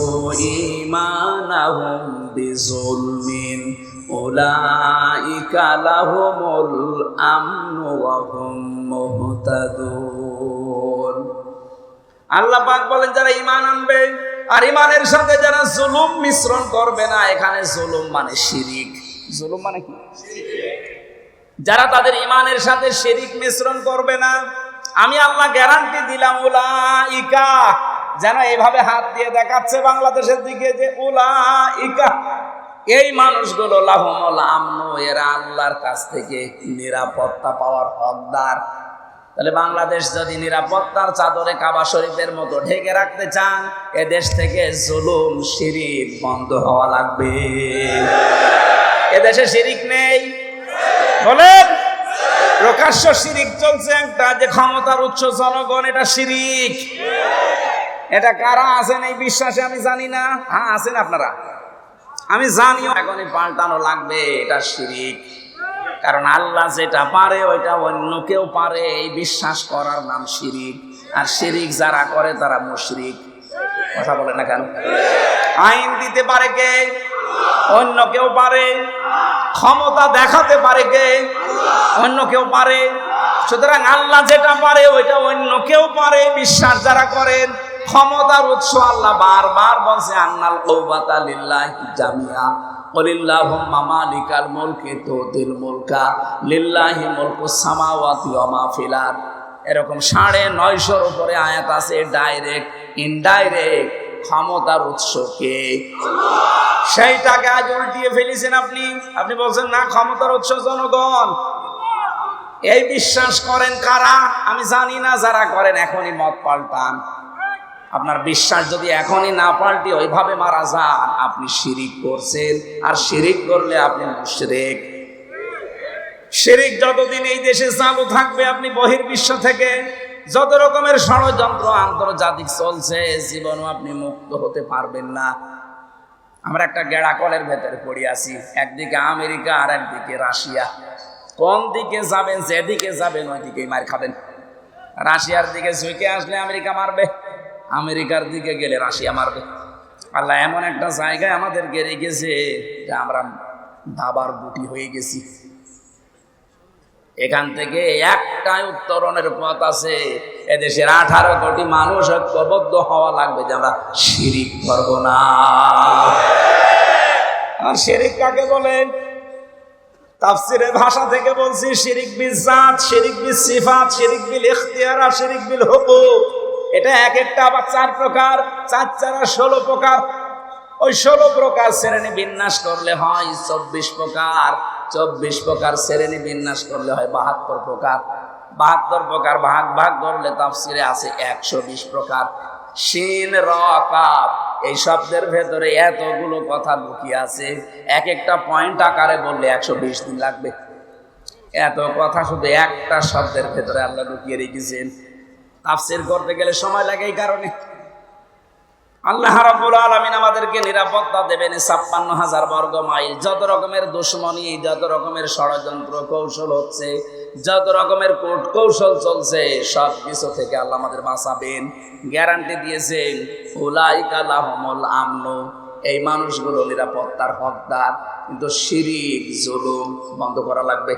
ঈমানাহুম বিযুলমিন উলাইকা লাহুমুল আমনু ওয়া হুম মুহতাদুন। আল্লাহ পাক বলেন যারা ঈমান আনবে আর ঈমানের সাথে যারা জুলুম মিশ্রণ করবে না। এখানে জুলুম মানে শিরিক। জুলুম মানে কি? যারা তাদের ঈমানের সাথে শিরিক মিশ্রণ করবে না, আমি আল্লাহ গ্যারান্টি দিলাম উলাইকা, যেন এইভাবে হাত দিয়ে দেখাচ্ছে বাংলাদেশের দিকে যে উলাইকা, এই মানুষগুলো লাহুমুল আমনু, এরা আল্লাহর কাছ থেকে নিরাপত্তা পাওয়ার হকদার। তাহলে বাংলাদেশ যদি নিরাপত্তার চাদরে কাবা শরীফের মতো ঢেকে রাখতে চান, এ দেশ থেকে জুলুম শিরিক বন্ধ হওয়া লাগবে। এদেশে শিরিক নেই বলেন? প্রকাশ্য শিরিক চলছে একটা, যে ক্ষমতার উৎস জনগণ, এটা শিরিক। এটা কারা আছেন এই বিশ্বাসে আমি জানি না। হ্যাঁ আছেন আপনারা, আমি জানিও। এখনই পাল্টানো লাগবে, এটা শিরিক। কারণ আল্লাহ যেটা পারে ওইটা অন্য কেউ পারে, এই বিশ্বাস করার নাম শিরিক। আর শিরিক যারা করে তারা মুশরিক। কথা বলে না কেন? আইন দিতে পারে কে? অন্য কেউ পারে। ক্ষমতা দেখাতে পারে কে? অন্য কেউ পারে। সুতরাং আল্লাহ যেটা পারে ওইটা অন্য কেউ পারে, বিশ্বাস যারা করেন। ক্ষমতার উৎস আল্লাহ বারবার বলছে, আন্নাল কুওয়াতা লিল্লাহি জামিআ কুলিল্লাহুম্মা মালিকাল মুলকি তুতিল মুলকা লিল্লাহি মুলকুস সামাওয়াতি ওয়া মা ফিল আরদ। এরকম 950-এর উপরে আয়াত আছে, ডাইরেক্ট ইনডাইরেক্ট ক্ষমতার উৎস কে? সেইটাকে আজ উল্টিয়ে ফেলেছেন আপনি। আপনি বলছেন না ক্ষমতার উৎস জনগণ। এই বিশ্বাস করেন কারা? আমি জানি না। যারা করেন এখনই মত পাল্টান। আপনার বিশ্বাস যদি এখনই না পাল্টে ওইভাবে মারা যান, আপনি শিরিক করছেন। আর শিরিক করলে আপনি মুশরিক। শিরিক যতদিন এই দেশে চালু থাকবে, আপনি বহির্বিশ্ব থেকে যত রকমের ষড়যন্ত্র আন্তর্জাতিক চলছে, জীবনও আপনি মুক্ত হতে পারবেন না। আমরা একটা গেড়া কলের ভেতরে পড়ে আছি, একদিকে আমেরিকা আর একদিকে রাশিয়া। কোন দিকে যাবেন, যেদিকে যাবেন ওই দিকেই মার খাবেন। রাশিয়ার দিকে ঝুঁকে আসলে আমেরিকা মারবে, আমেরিকার দিকে গেলে রাশিয়া মারবে। আল্লাহ এমন একটা জায়গায় আমাদেরকে রেখেছে যে আমরা দাবার বুটি হয়ে গেছি। এখান থেকে একটাই উত্তরণের পথ আছে। এদেশের 18 কোটি মানুষ ঐক্যবদ্ধ হওয়া লাগবে যে আমরা শিরিক করব না। আর শিরিক কাকে বলে? তাফসীরের ভাষা থেকে বলছি, শিরিক বিল জাত, শিরিক বিল সিফাত, শিরিক বিল ইখতিয়ার, আর শিরিক বিল হুকুক। এটা এক একটা আবার 4 প্রকার, 4 16 প্রকার। ওই 16 প্রকার শ্রেণী বিন্যাস করলে হয় 24 প্রকার। 24 প্রকার শ্রেণী বিন্যাস করলে হয় 72 প্রকার। 72 প্রকার ভাগ ভাগ করলে তাফসীরে আছে 120 প্রকার। শিন র কাফ, এই শব্দের ভেতরে এতগুলো কথা লুকিয়ে আছে। এক একটা পয়েন্ট আকারে বললে 120 দিন লাগবে। এত কথা শুধু একটা শব্দের ভেতরে আল্লাহ লুকিয়ে রেখেছেন। তাফসীর করতে গেলে সময় লাগে। এই কারণে আল্লাহ রাব্বুল আলামিন আমাদেরকে নিরাপত্তা দেবেন 56,000 বর্গ মাইল। যত রকমের দুশমনী, যত রকমের ষড়যন্ত্র কৌশল হচ্ছে, যত রকমের কূট কৌশল চলছে, সব কিছু থেকে আল্লাহ আমাদের বাঁচাবেন। গ্যারান্টি দিয়েছেন, উলাইকা লাহুমুল আমনু, এই মানুষগুলো নিরাপত্তার হকদার। কিন্তু শিরিক জুলুম বন্ধ করা লাগবে।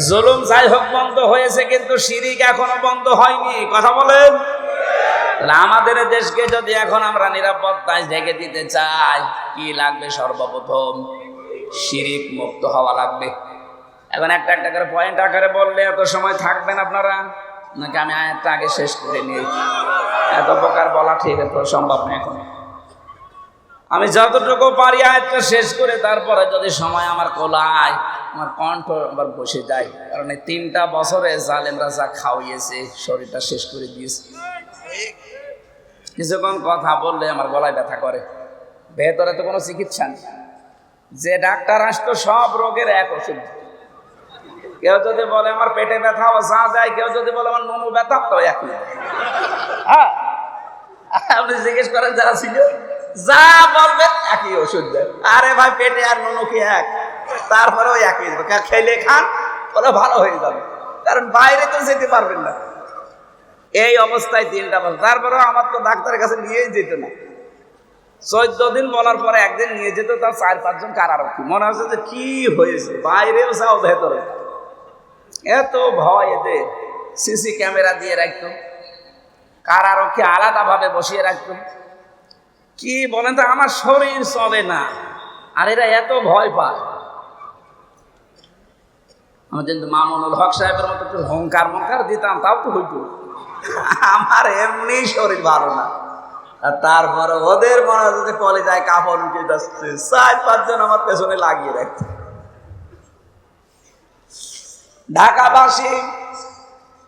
জুলুম যাই হোক বন্ধ হয়েছে, কিন্তু শিরিক এখনো বন্ধ হয়নি। কথা বলেন? তাহলে আমাদের দেশকে যদি এখন আমরা নিরাপত্তায় ঢেকে দিতে চাই, কি লাগবে? সর্বপ্রথম শিরিক মুক্ত হওয়া লাগবে। এখন একটা একটা করে পয়েন্ট আকারে বললে এত সময় থাকবেন আপনারা, নাকি আমি আয়াতটা আগে শেষ করে নিই? এত প্রকার বলা ঠিক সম্ভব না এখন। আমি যতটুকু পারি আয়াতটা শেষ করে তারপরে যদি সময় আমার কোলায়, আমার কণ্ঠ আবার বসে যায়। কারণ এই 3টা বছরে জালেমরা যা খাওয়িয়েছে, শরীরটা শেষ করে দিয়েছে। কিছুক্ষণ কথা বললে আমার গলায় ব্যথা করে। ভেতরে তো কোনো চিকিৎসা নেই। যে ডাক্তার আসতো সব রোগের এক ওষুধ। কেউ যদি বলে আমার পেটে ব্যথা, ও যা যায়। কেউ যদি বলে আমার নুনু ব্যথা, তো একই। হ্যাঁ, আপনি জিজ্ঞেস করেন যারা ছিল, যা বলবে একই ওষুধ দেয়। আরে ভাই, পেটে আর নুনু কি এক? তারপরেও একই খেলে খান, ওরা ভালো হয়ে যাবে। কারণ বাইরে তো যেতে পারবেন না। এই অবস্থায় 3টা বছর। তারপরেও আমার তো ডাক্তারের কাছে নিয়েই যেত না। 14 দিন বলার পরে একদিন নিয়ে যেত, তার 4-5 জন কারারক্ষী। মনে হচ্ছে যে কি হয়েছে, বাইরেও যাও ভেতরে। এত ভয় এদের। সিসি ক্যামেরা দিয়ে রাখতো, কারারক্ষী আলাদাভাবে বসিয়ে রাখতো। কি বলেন তো, আমার শরীর চলে না, আর এরা এত ভয় পায়। আমার কিন্তু মামুনুল হক সাহেবের মতো একটু হংকার দিতাম, তাও তো হইতো। আমার এমনি শরীর ভালো না, আর তারপরে ওদের মনে হচ্ছে কলেজায় কাপড় উঠে যাচ্ছে। 4-5 জন আমার পেছনে লাগিয়ে রাখছে। ঢাকাবাসী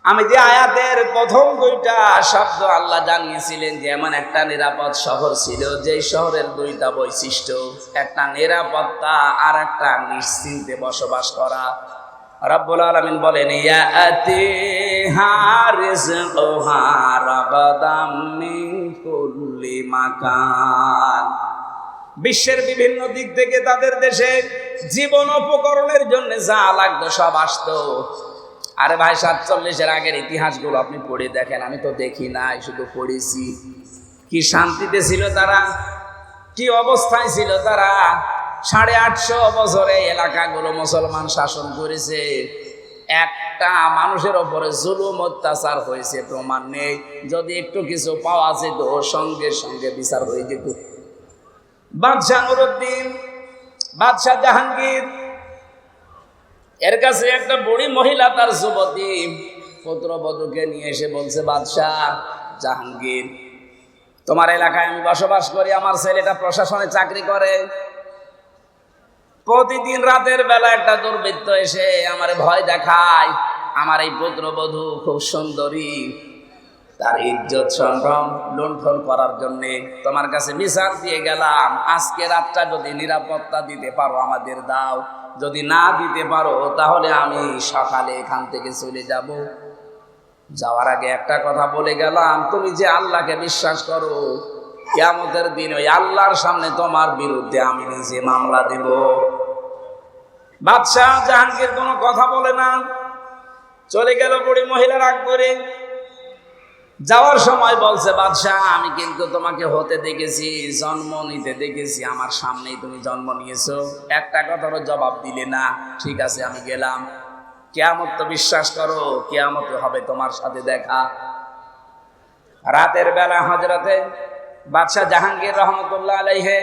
আমি যে আয়াতের প্রথম দুইটা শব্দ আল্লাহ জানিয়েছিলেন যে এমন একটা নিরাপদ শহর ছিল, যেই শহরের দুইটা বৈশিষ্ট্য, একটা নিরাপত্তা আর একটা নিশ্চিন্তে বসবাস করা। রব্বুল আলামিন বলেন ইয়াতিহা রিজকুহা রাগাদাম মিন কুল্লি মাকান। বিশ্বের বিভিন্ন দিক থেকে তাদের দেশে জীবন উপকরণের জন্য যা লাগতো সব আসতো। আরে ভাই, 47-এর আগের ইতিহাসগুলো আপনি পড়ে দেখেন, আমি তো দেখি নাই, শুধু পড়েছি। কি শান্তিতে ছিল তারা, কি অবস্থায় ছিল তারা। 850 বছরে এলাকাগুলো মুসলমান শাসন করেছে, একটা মানুষের ওপরে জুলুম অত্যাচার হয়েছে প্রমাণ নেই। যদি একটু কিছু পাওয়া যেত সঙ্গে সঙ্গে বিচার হয়ে যেত। বাদশাহ নুরউদ্দিন, বাদশাহ জাহাঙ্গীর, এর কাছে একটা বুড়ি মহিলা তার যুবতী পুত্রবধূকে নিয়ে এসে বলছে, বাদশাহ জাহাঙ্গীর, তোমার এলাকায় আমি বসবাস করি, আমার ছেলেটা প্রশাসনে চাকরি করে। প্রতিদিন রাতের বেলা একটা দুর্বৃত্ত এসে আমার ভয় দেখায়। আমার এই পুত্রবধূ খুব সুন্দরী, তার ইজ্জত সম্ভ্রম লুণ্ঠন করার জন্যে তোমার কাছে বিচার দিয়ে গেলাম। আজকে রাতটা যদি নিরাপত্তা দিতে পারো আমাদের দাও, যদি না দিতে পারো তাহলে আমি সকালে এখান থেকে চলে যাব। যাওয়ার আগে একটা কথা বলে গেলাম, তুমি যে আল্লাহকে বিশ্বাস করো, কিয়ামতের দিন ওই আল্লাহর সামনে তোমার বিরুদ্ধে আমি নিজে মামলা দেব। বাদশাহ জাহাঙ্গীর কোনো কথা বলে না, চলে গেল। বুড়ি মহিলা রাগ করে যাওয়ার সময় বলছে, বাদশাহ আমি কিন্তু তোমাকে হতে দেখেছি, জন্ম নিতে দেখেছি, আমার সামনেই তুমি জন্ম নিয়েছো, একটা কথারও জবাব দিলে না। ঠিক আছে, আমি গেলাম। কিয়ামত তো বিশ্বাস করো, কিয়ামতে হবে তোমার সাথে দেখা। রাতের বেলা হযরতে বাদশাহ জাহাঙ্গীর রহমতুল্লাহ আলাইহি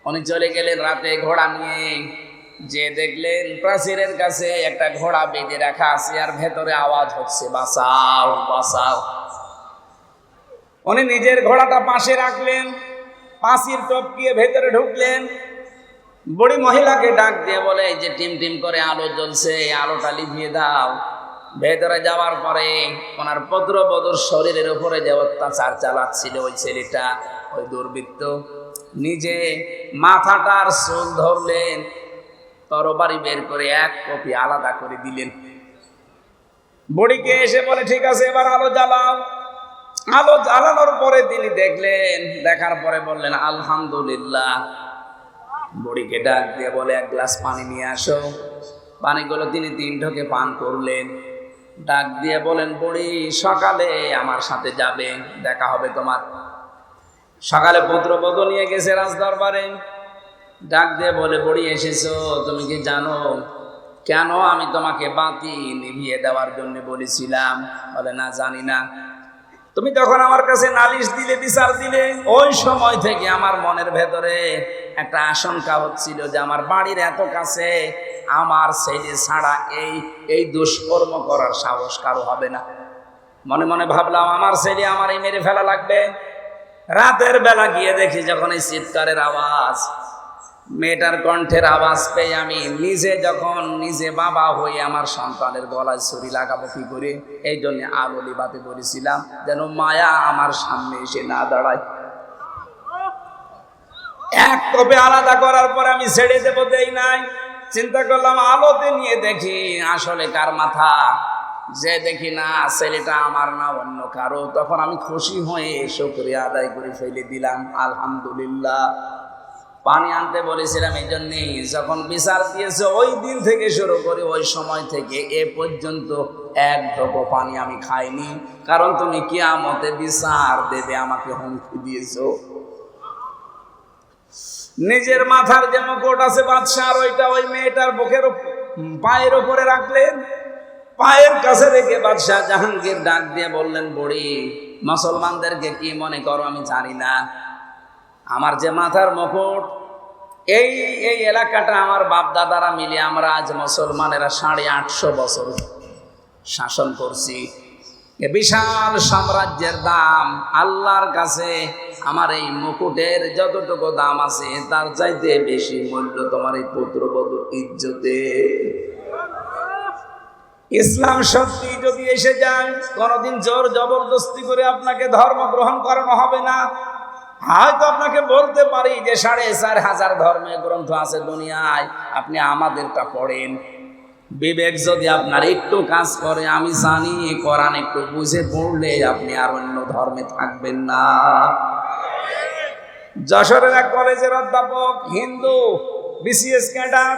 উনি চলে গেলেন রাতে ঘোড়া নিয়ে। যে দেখলেন প্রাচীরের কাছে একটা ঘোড়া বেঁধে রাখা আছে আর ভেতরে আওয়াজ হচ্ছে, বাঁচাও বাঁচাও। উনি নিজের ঘোড়াটা পাশে রাখলেন, পাঁচির টপকিয়ে ভেতরে ঢুকলেন। বুড়ি মহিলাকে ডাক দিয়ে বলে, যে টিম টিম করে আলো জ্বলছে, আলোটা লিভিয়ে দাও। ভেতরে যাওয়ার পরে ওনার পুত্রবধূর শরীরের উপরে যে অত্যাচার চালাচ্ছিল ওই ছেলেটা, ওই দুর্বৃত্ত, নিজে মাথাটার চুল ধরলেন, তরবারি বের করে এক কপি আলাদা করে দিলেন। বুড়িকে এসে বলে, ঠিক আছে এবার আলো জ্বালাও। আলো জ্বালানোর পরে তিনি দেখলেন, দেখার পরে বললেন আলহামদুলিল্লাহ। বুড়িকে ডাক দিয়ে বলে, এক গ্লাস পানি নিয়ে আসো। পানিগুলো তিনি 3 ঢোকে পান করলেন। ডাক দিয়ে বলেন, বুড়ি সকালে আমার সাথে যাবে, দেখা হবে তোমার। সকালে পুত্রবধূ নিয়ে গেছে রাজদরবারে। ডাক দিয়ে বলে, বুড়ি এসেছো, তুমি কি জানো কেন আমি তোমাকে বাতি নিভিয়ে দেওয়ার জন্য বলেছিলাম? বলে, না জানি না। তুমি তখন আমার কাছে নালিশ দিলে, বিচার দিলে, ওই সময় থেকে আমার মনের ভেতরে একটা আশঙ্কা হচ্ছিল যে আমার বাড়ির এত কাছে আমার ছেলে ছাড়া এই দুষ্কর্ম করার সাহস কারো হবে না। মনে মনে ভাবলাম আমার ছেলে আমারই মেরে ফেলা লাগবে। রাতের বেলা গিয়ে দেখি যখন এই চিৎকারের আওয়াজ, মেয়েটার কণ্ঠের আওয়াজ পেয়ে আমি নিজে বাবা হয়ে আমার সন্তানের গলায় ছুরি লাগাবো কি করে, এই জন্য আলো লিবাতে বলেছিলাম যেন মায়া আমার সামনে এসে না দাঁড়ায়। এক কপে আলাদা করার পর আমি ছেড়ে দেবো, দেই নাই। চিন্তা করলাম আলোতে নিয়ে দেখি আসলে কার মাথা। যে দেখি না ছেলেটা আমার না অন্য কারো, তখন আমি খুশি হয়ে শুকরিয়া আদায় করে ফেলে দিলাম, আলহামদুলিল্লাহ। পানি আনতে বলেছিলাম এই জন্যেই, যখন বিচার দিয়েছে ওই দিন থেকে শুরু করে ওই সময় থেকে এ পর্যন্ত এক ঢোকো পানি আমি খাইনি, কারণ তুমি কিয়ামতে বিচার দেবে আমাকে হুমকি দিয়েছো। নিজের মাথার যে মুকুট আছে বাদশার, ওইটা ওই মেয়েটার বুকের পায়ের উপরে রাখলেন। পায়ের কাছে রেখে বাদশাহ জাহাঙ্গীর ডাক দিয়ে বললেন, বুড়ি মুসলমানদেরকে কি মনে করো আমি জানি না, আমার যে মাথার মুকুট, এই এলাকাটা আমার বাপ দাদারা মিলে আমরা আজ মুসলমানেরা 850 বছর শাসন করছি। এ বিশাল সাম্রাজ্যের দাম আল্লাহর কাছে আমার এই মুকুটের যতটুকু দাম আছে তার চাইতে বেশি মূল্য তোমার এই পুত্রবধূর ইজ্জতে। ইসলাম সত্যি যদি এসে যায়, কোনোদিন জোর জবরদস্তি করে আপনাকে ধর্ম গ্রহণ করানো হবে না। হয়তো আপনাকে বলতে পারি যে ৪৫০০ ধর্মের গ্রন্থ আছে দুনিয়ায়, আপনি আমাদেরটা পড়েন। বিবেক যদি আপনার একটু কাজ করে, আমি জানি কোরআন একটু বুঝে পড়লে আপনি আর অন্য ধর্মে থাকবেন না। যশোরের এক কলেজের অধ্যাপক, হিন্দু, বিসিএস ক্যাডার,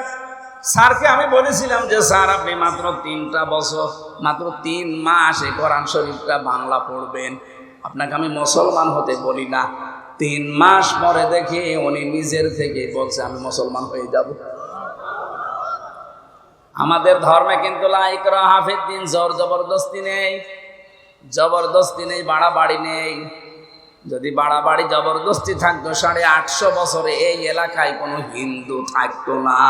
স্যারকে আমি বলেছিলাম যে স্যার আপনি মাত্র 3 মাস এই কোরআন শরীফটা বাংলা পড়বেন, আপনাকে আমি মুসলমান হতে বলি না। 3 মাস পরে দেখি উনি নিজের থেকে বলছে আমি মুসলমান হয়ে যাব। আমাদের ধর্মে কিন্তু লা ইকরাহা ফিদ্দিন, জোর জবরদস্তি নেই, জবরদস্তি নেই, বাড়াবাড়ি নেই। যদি বাড়াবাড়ি জবরদস্তি থাকতো 850 বছরে এই এলাকায় কোনো হিন্দু থাকতো না।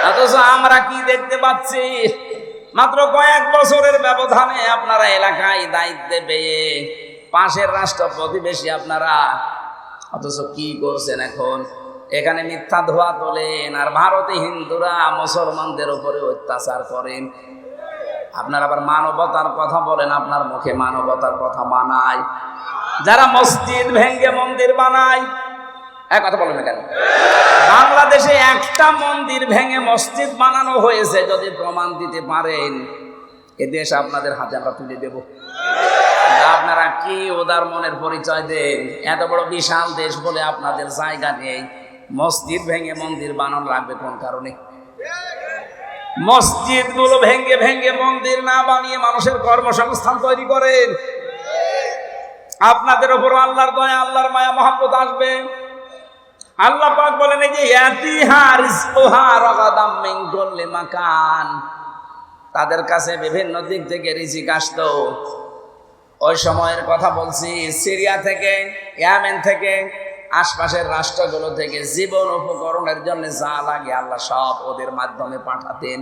অথচ আমরা কি দেখতে পাচ্ছি, মাত্র কয়েক বছরের ব্যবধানে আপনারা এলাকায় দায়িত্বে পেয়ে পাশের রাষ্ট্র প্রতিবেশী আপনারা, অথচ কি করছেন এখন? এখানে মিথ্যা ধোয়া তোলেন, আর ভারতে হিন্দুরা মুসলমানদের উপরে অত্যাচার করেন। আপনারা আবার মানবতার কথা বলেন, আপনার মুখে মানবতার কথা মানায়। যারা মসজিদ ভেঙ্গে মন্দির বানায়, এক কথা বলেন না কেন? বাংলাদেশে একটা মন্দির ভেঙে মসজিদ বানানো হয়েছে, যদি প্রমাণ দিতে পারেন এ দেশ আপনাদের হাতে আমরা তুলে দেব। আপনারা কি উদার মনের পরিচয় দেন? এত বড় বিশাল দেশ বলে আপনাদের জায়গা নেই, মসজিদ ভেঙে মন্দির বানানো লাগবে কোন কারণে? মসজিদ গুলো ভেঙ্গে ভেঙ্গে মন্দির না বানিয়ে মানুষের কর্মসংস্থান তৈরি করেন। আপনাদের উপর আল্লাহর দয়া, আল্লাহর মায়া মহব্বত আসবে। আল্লাহ পাক বলেন এই যে ইয়াতিহা রিজকুহা রাগাদাম মিন কুল্লি মাকান, তাদের কাছে বিভিন্ন দিক থেকে রিজিক আসতো। ওই সময়ের কথা বলছি, সিরিয়া থেকে, ইয়েমেন থেকে, আশপাশের রাষ্ট্রগুলো থেকে জীবন উপকরণের জন্য যা লাগে আল্লাহ সব ওদের মাধ্যমে পাঠাতেন।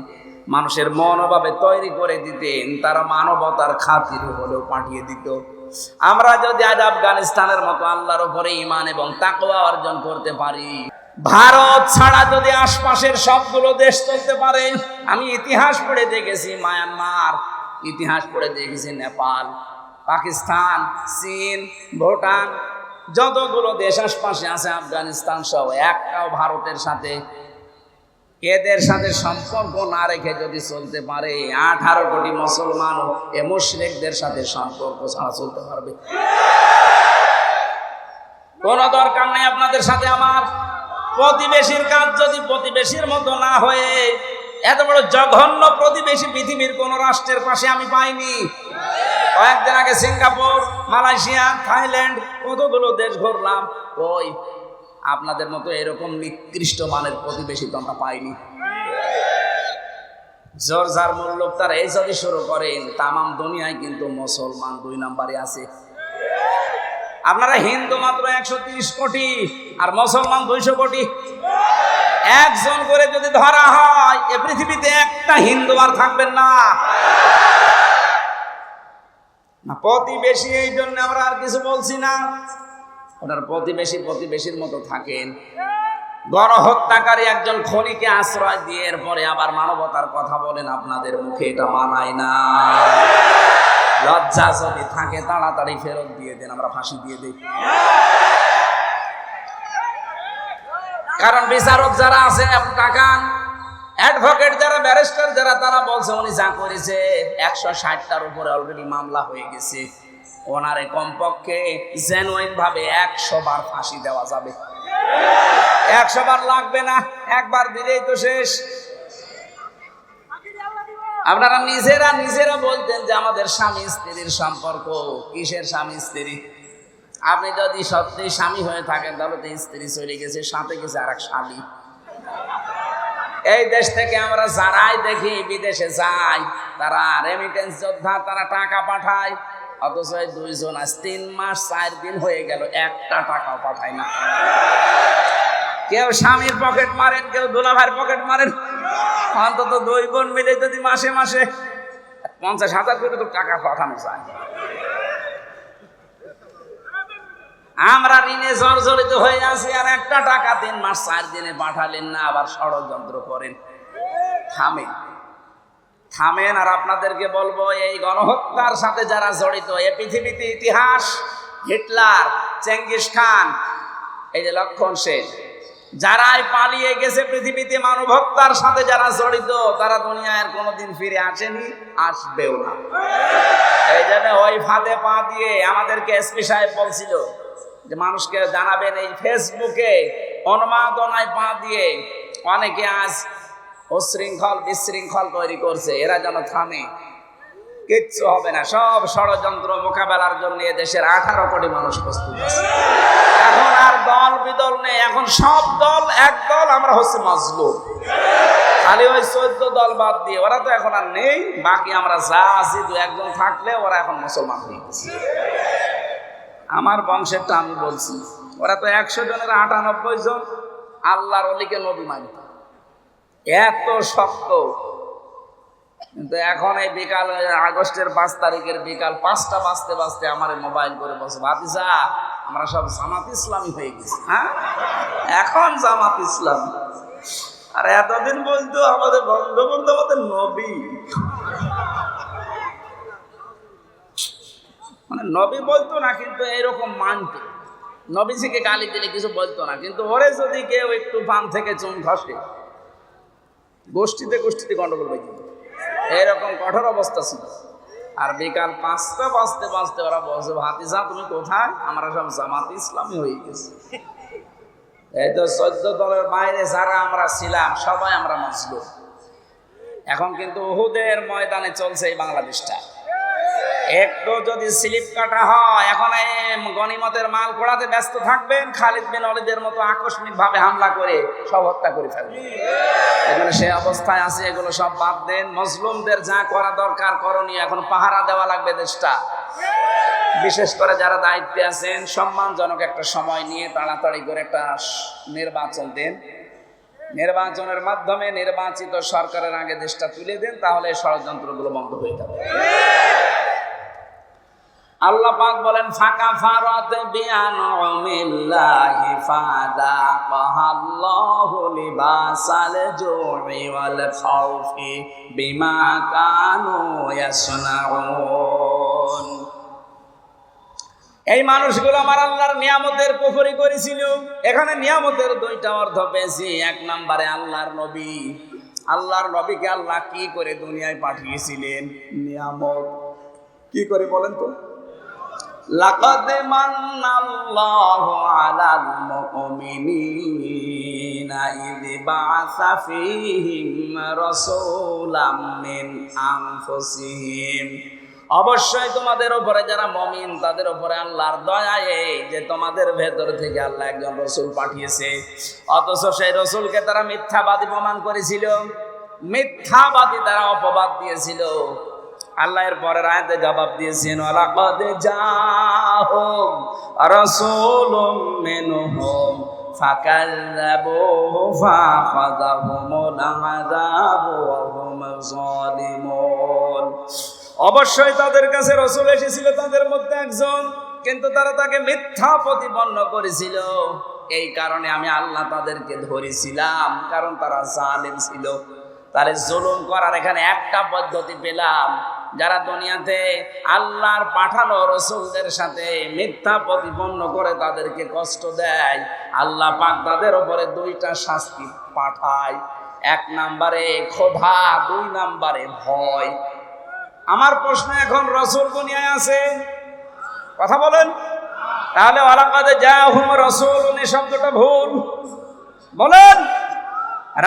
মানুষের মনোভাবে তৈরি করে দিতেন, তারা মানবতার খাতির হলেও পাঠিয়ে দিত। আমরা যদি আজ আফগানিস্তানের মতো আল্লাহর উপরে ঈমান এবং তাকওয়া অর্জন করতে পারি, ভারত ছাড়া যদি আশপাশের সবগুলো দেশ চলতে পারে। আমি ইতিহাস পড়ে দেখেছি মায়ানমার, ইতিহাস পড়ে দেখেছি নেপাল, পাকিস্তান, চীন, ভুটান, যতগুলো দেশ আশপাশে আছে, আফগানিস্তান সহ, একটাও ভারতের সাথে এদের সাথে সম্পর্ক না রেখে যদি চলতে পারে, 18 কোটি মুসলমান এ মুশরিকদের সাথে সম্পর্ক ছাড়া চলতে পারবে? কোন দরকার নেই আপনাদের সাথে আমার। প্রতিবেশীর কাজ যদি প্রতিবেশীর মতো না হয়ে, এত বড় জঘন্য প্রতিবেশী পৃথিবীর কোন রাষ্ট্রের পাশে আমি পাইনি। কয়েকদিন আগে সিঙ্গাপুর, মালয়েশিয়া, থাইল্যান্ড, কতগুলো দেশ ঘুরলাম, ওই আপনাদের মতো এরকম নিকৃষ্ট মানের প্রতিবেশী তো আমরা পাইনি। জোর যার মূল্য তারা এই যদি শুরু করেন, তামাম দুনিয়ায় কিন্তু মুসলমান 2 নম্বরে আছে। আপনারা হিন্দু মাত্র 130 কোটি আর মুসলমান 200 কোটি। একজন করে যদি ধরা হয়, এ পৃথিবীতে একটা হিন্দু আর থাকবেন না। প্রতিবেশী, এই জন্য আমরা আর কিছু বলছি না। ওনার প্রতিবেশী প্রতিবেশীর মতো থাকেন। গণহত্যাকারী একজন খনিকে আশ্রয় দিয়ে এরপরে আবার মানবতার কথা বলেন, আপনাদের মুখে এটা মানায় না। লজ্জা যদি থাকে তাড়াতাড়ি ফেরত দিয়ে দেন, আমরা ফাঁসি দিয়ে দিই। কারণ বিচারক যারা আছে টাকান, অ্যাডভোকেট যারা, ব্যারিস্টার যারা, তারা বলছে উনি যা করেছে 160টার উপরে অলরেডি মামলা হয়ে গেছে, ওনারে কমপক্ষে জেনুইন ভাবে 100 বার ফাঁসি দেওয়া যাবে। 100 বার লাগবে না, একবার দিলেই তো শেষ। আপনারা নিজেরা বলতেন যে আমাদের স্বামী স্ত্রীর সম্পর্ক। কিসের স্বামী স্ত্রী? আপনি যদি সত্যি স্বামী হয়ে থাকেন তাহলে তো স্ত্রী চলে গেছে, সাথে গেছে আর এক শালী। এই দেশ থেকে আমরা যারাই দেখি বিদেশে যাই, তারা রেমিটেন্স যোদ্ধা, তারা টাকা পাঠায়। অথচ 2 জন আজ 3 মাস 4 দিন হয়ে গেল, একটা টাকাও পাঠায় না। কেউ স্বামীর পকেট মারেন, কেউ দুলাভাইয়ের পকেট মারেন। অন্তত 2 বোন মিলে যদি মাসে মাসে 50,000 করে তো টাকা পাঠানো যায়। আমরা ঋণে জর্জরিত হয়ে আছি, আর একটা টাকা 3 মাস 4 দিনে পাঠালেন না, আবার ষড়যন্ত্র করেন। থামেন। আর আপনাদেরকে বলবো, এই গণহত্যার সাথে যারা জড়িত, এ পৃথিবীতে ইতিহাস, হিটলার, চেঙ্গিস খান, এই যে লক্ষণ সেন, যারাই পালিয়ে গেছে পৃথিবীতে মানব হত্যার সাথে যারা জড়িত, তারা দুনিয়ার কোনোদিন ফিরে আসেনি, আসবেও না। এই জন্য ওই ফাঁদে পা দিয়ে আমাদেরকে এসপি সাহেব বলছিল যে মানুষকে জানাবেন, এই ফেসবুকে উন্মাদনায় পা দিয়ে অনেকে আজ উশৃঙ্খল বিশৃঙ্খল তৈরি করছে, এরা যেন থামে। কিচ্ছু হবে না, সব ষড়যন্ত্র মোকাবেলার জন্য দেশের 18 কোটি মানুষ প্রস্তুত আছে। এখন আর দল বিদল নেই, এখন সব দল এক দল, আমরা হচ্ছে মাজলুম। খালি ওই 14 দল বাদ দিয়ে ওরা তো এখন আর নেই, বাকি আমরা যা আছি 2-1 জন থাকলে ওরা এখন মুসলমান হয়ে গেছে। আমার বংশেরটা আমি বলছি, ওরা তো 100 জনের 98 জন আল্লাহর ওলিকে নবী মানত, এত শক্ত। কিন্তু এখন এই বিকাল আগস্টের 5 তারিখের বিকাল 5টা বাজতে বাজতে আমার মোবাইল করে বলছে, ভাতিজা আমরা সব জামাত ইসলামী হয়ে গেছি। হ্যাঁ, এখন জামাত ইসলামী। আর এতদিন বলতো আমাদের বঙ্গবন্ধু আমাদের নবী, মানে নবী বলতো না কিন্তু এইরকম মানতো। নবীজিকে গালি দিলে কিছু বলতো না, কিন্তু ওরে যদি কেউ একটু পান থেকে চুন খসে, গোষ্ঠীতে গোষ্ঠীতে গন্ডগোল হয়ে যেত, এইরকম কঠোর অবস্থা ছিল। আর বিকাল 5টা বাজতে বাজতে ওরা বলছে, ভাতিজা তুমি কোথায়? আমরা সব জামাত ইসলামী হয়ে গেছি। এই তো 14 দলের বাইরে যারা আমরা ছিলাম সবাই আমরা মাজলুম। এখন কিন্তু উহুদের ময়দানে চলছে এই বাংলাদেশটা। একটু যদি স্লিপ কাটা হয়, এখন এই গনিমতের মাল কোড়াতে ব্যস্ত থাকবেন, খালিদ বিন ওয়ালিদের মতো আকস্মিক ভাবে হামলা করে সব হত্যা করে ফেলবেন। এগুলো সে অবস্থায় আছে, এগুলো সব বাদ দেন। মুসলিমদের যা করা দরকার করণীয়, এখন পাহারা দেওয়া লাগবে দেশটা। বিশেষ করে যারা দায়িত্বে আছেন, সম্মানজনক একটা সময় নিয়ে তাড়াতাড়ি করে একটা নির্বাচন দেন। নির্বাচনের মাধ্যমে নির্বাচিত সরকারের আগে দেশটা তুলে দেন, তাহলে ষড়যন্ত্রগুলো বন্ধ হয়ে যাবে। আল্লাহ পাক বলেন, ফাকা ফারাত বিআনউমিল্লাহি ফাদাকাল্লাহু লিবাসাল জুই ওয়াল খাউফি বিমা কানু ইয়াসনাউন। এই মানুষগুলো আমার আল্লাহর নিয়ামতের কুফরি করেছিল। এখানে নিয়ামতের 2টা অর্থ পেয়েছি। 1 নম্বরে আল্লাহর নবী। আল্লাহর নবীকে আল্লাহ কি করে দুনিয়ায় পাঠিয়েছিলেন? নিয়ামত। কি করে বলেন তো? লাকাদ মান্নাল্লাহু আলাল মুমিনিনা ইয বা'আসা ফীহিম রাসূলাম মিন আনফুসিহিম। অবশ্যই তোমাদের উপরে যারা মুমিন তাদের উপরে আল্লাহর দয়ায় যে তোমাদের ভেতর থেকে আল্লাহ একজন রাসূল পাঠিয়েছে। অথচ সেই রাসূলকে তারা মিথ্যাবাদী প্রমাণ করেছিল, মিথ্যাবাদী তারা অপবাদ দিয়েছিল। আল্লাহ এর পরের আয়াতে জবাব দিয়েছেন, ওয়ালাকাদ জাআহুম রাসূলুম মিনহুম ফাকাল্লাবুহু ফাআখাযাহুমুল আযাবু ওয়া হুম যালিমুন। অবশ্যই তাদের কাছে রাসূল এসেছিল তাদের মধ্যে একজন, কিন্তু তারা তাকে মিথ্যা প্রতিপন্ন করেছিল। এই কারণে আমি আল্লাহ তাদেরকে ধরেছিলাম, কারণ তারা জালিম ছিল। তাহলে জুলুম করার এখানে একটা পদ্ধতি পেলাম, যারা দুনিয়াতে আল্লাহর পাঠানো রাসূলদের সাথে মিথ্যা প্রতিপন্ন করে তাদেরকে কষ্ট দেয়, আল্লাহ পাক তাদের উপরে 2টা শাস্তি পাঠায়। 1 নম্বরে ক্ষোধা, 2 নম্বরে ভয়। আমার প্রশ্ন, এখন রাসূল দুনিয়ায় আছে? কথা বলেন। তাহলে ওয়ালাকাদ জাআহুম রাসূলুন এই শব্দটা ভুল। বলেন,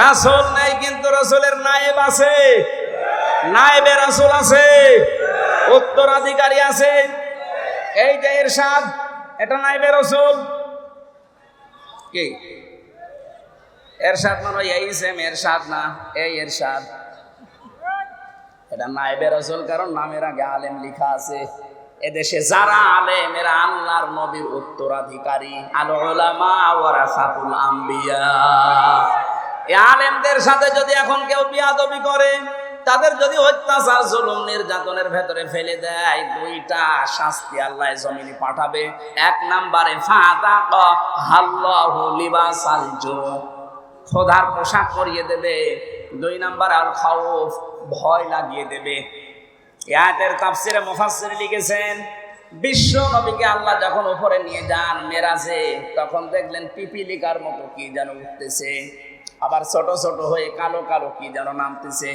রাসূল নাই, কিন্তু রাসূলের নায়েব আছে, নায়েবে রাসূল আছে, উত্তরাধিকারী আছে। এই যে ইরশাদ, এটা নায়েবে রাসূল। কি ইরশাদ? মানে এই সেম ইরশাদ না, এই ইরশাদ। এটা নায়েবে রাসূল, কারণ নামের আগে আলেম লেখা আছে। এদেশে যারা আলেম, এরা আল্লাহর নবীর উত্তরাধিকারী। আল উলামা ওয়ারাসাতুল আম্বিয়া। এই আলেমদের সাথে যদি এখন কেউ বিয়াদবি করে, তাদের যদি অত্যাচার জুলুম নির্যাতনের ভেতরে ফেলে দেয়, 2টা শাস্তি আল্লাহ জমিনে পাঠাবে। 1 নম্বরে ফাদাকাল্লাহু লিবাসাল জু, খোদার পোশাক পরিয়ে দেবে। 2 নম্বর আল খাউফ, ভয় লাগিয়ে দেবে। আয়াতের তাফসিরে মুফাসসির লিখেছেন, বিশ্ব নবীকে আল্লাহ যখন উপরে নিয়ে যান মেরাজে, তখন দেখলেন পিপিলিকার মতো কি যেন উঠতেছে, আবার ছোট ছোট হয়ে কালো কালো কি যেন নামতেছে।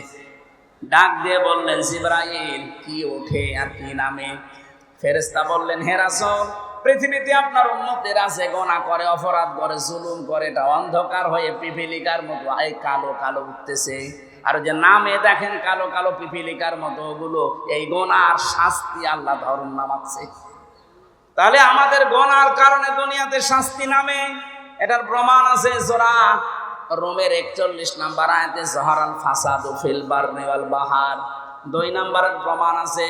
ডাক দিয়ে বললেন, জিবরাইল, কি ওঠে আর কি নামে? ফেরেশতা বললেন, হে রাসূল, পৃথিবীতে আপনার উম্মতের আছে গুনাহ করে, অপরাধ করে, জুলুম করে, এটা অন্ধকার হয়ে পিপিলিকার মতো এই কালো কালো উঠতেছে। আর যে নামে দেখেন কালো কালো পিপিলিকার মতো, ওগুলো এই গুনার শাস্তি আল্লাহ ধরুন নামাচ্ছে। তাহলে আমাদের গুনার কারণে দুনিয়াতে শাস্তি নামে, এটার প্রমাণ আছে সূরা রোমের 41 নম্বর আয়াতে, জহরাল ফাসাদু ফিল বাররি ওয়াল বাহার। 2 নম্বরের প্রমাণ আছে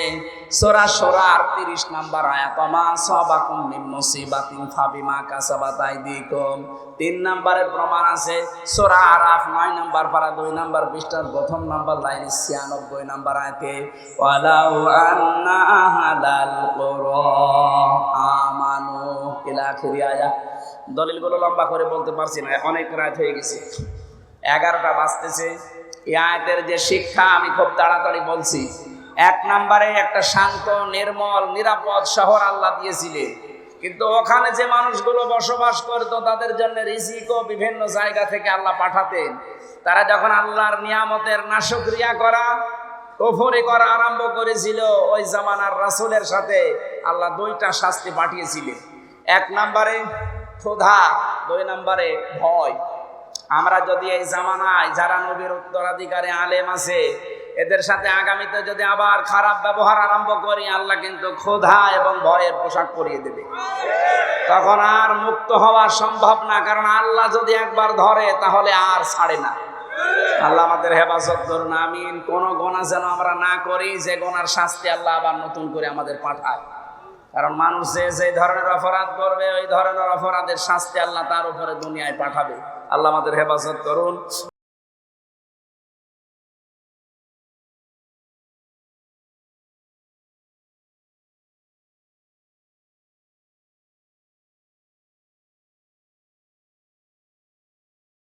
সূরা শুরার 30 নম্বর আয়াত, মা সাবাকুম মিন মুসিবাতিন ফাবিমা কাসাবাত আইদিকুম। 3 নম্বরের প্রমাণ আছে সূরা আরাফ 9 নম্বর পারা 2 নম্বর পৃষ্ঠার 1 নম্বর লাইন 96 নম্বর আয়াতে, ওয়ালাউ আন্না আহলাল কুরা আমানু ইলা আখিরি আয়াত। দলিলগুলো লম্বা করে বলতে পারছি না, অনেক রাত হয়ে গেছে, 11টা বাজতেছে। এই আয়াতের যে শিক্ষা আমি খুব তাড়াতাড়ি বলছি। 1 নম্বরে একটা শান্ত, নির্মল, নিরাপদ শহর আল্লাহ দিয়েছিলেন, কিন্তু ওখানে যে মানুষগুলো বসবাস করতো তাদের জন্য রিজিকও বিভিন্ন জায়গা থেকে আল্লাহ পাঠাতেন। তারা যখন আল্লাহর নিয়ামতের নাশকরিয়া করা, কুফরি করা আরম্ভ করেছিল, ওই জামানার রাসূলের সাথে আল্লাহ 2টা শাস্তি পাঠিয়েছিলেন। 1 নম্বরে ক্ষুধা, 2 নম্বরে ভয়। আমরা যদি এই জামানায় যারা নবীর উত্তরাধিকারী আলেম আছে, এদের সাথে আগামীতে যদি আবার খারাপ ব্যবহার আরম্ভ করি, আল্লাহ কিন্তু ক্ষুধা এবং ভয়ের পোশাক পরিয়ে দেবে। তখন আর মুক্ত হওয়া সম্ভব না, কারণ আল্লাহ যদি একবার ধরে তাহলে আর ছাড়ে না। আল্লাহ আমাদের হেফাজত করুন, আমিন। কোন গুনাহ যেন আমরা না করি যে গুনার শাস্তি আল্লাহ আবার নতুন করে আমাদের পাঠায়। কারণ মানুষ যে ধরনের অপরাধ করবে, ওই ধরনের অপরাধের শাস্তি আল্লাহ তার উপরে দুনিয়ায় পাঠাবে। আল্লাহ আমাদের হেফাজত করুন।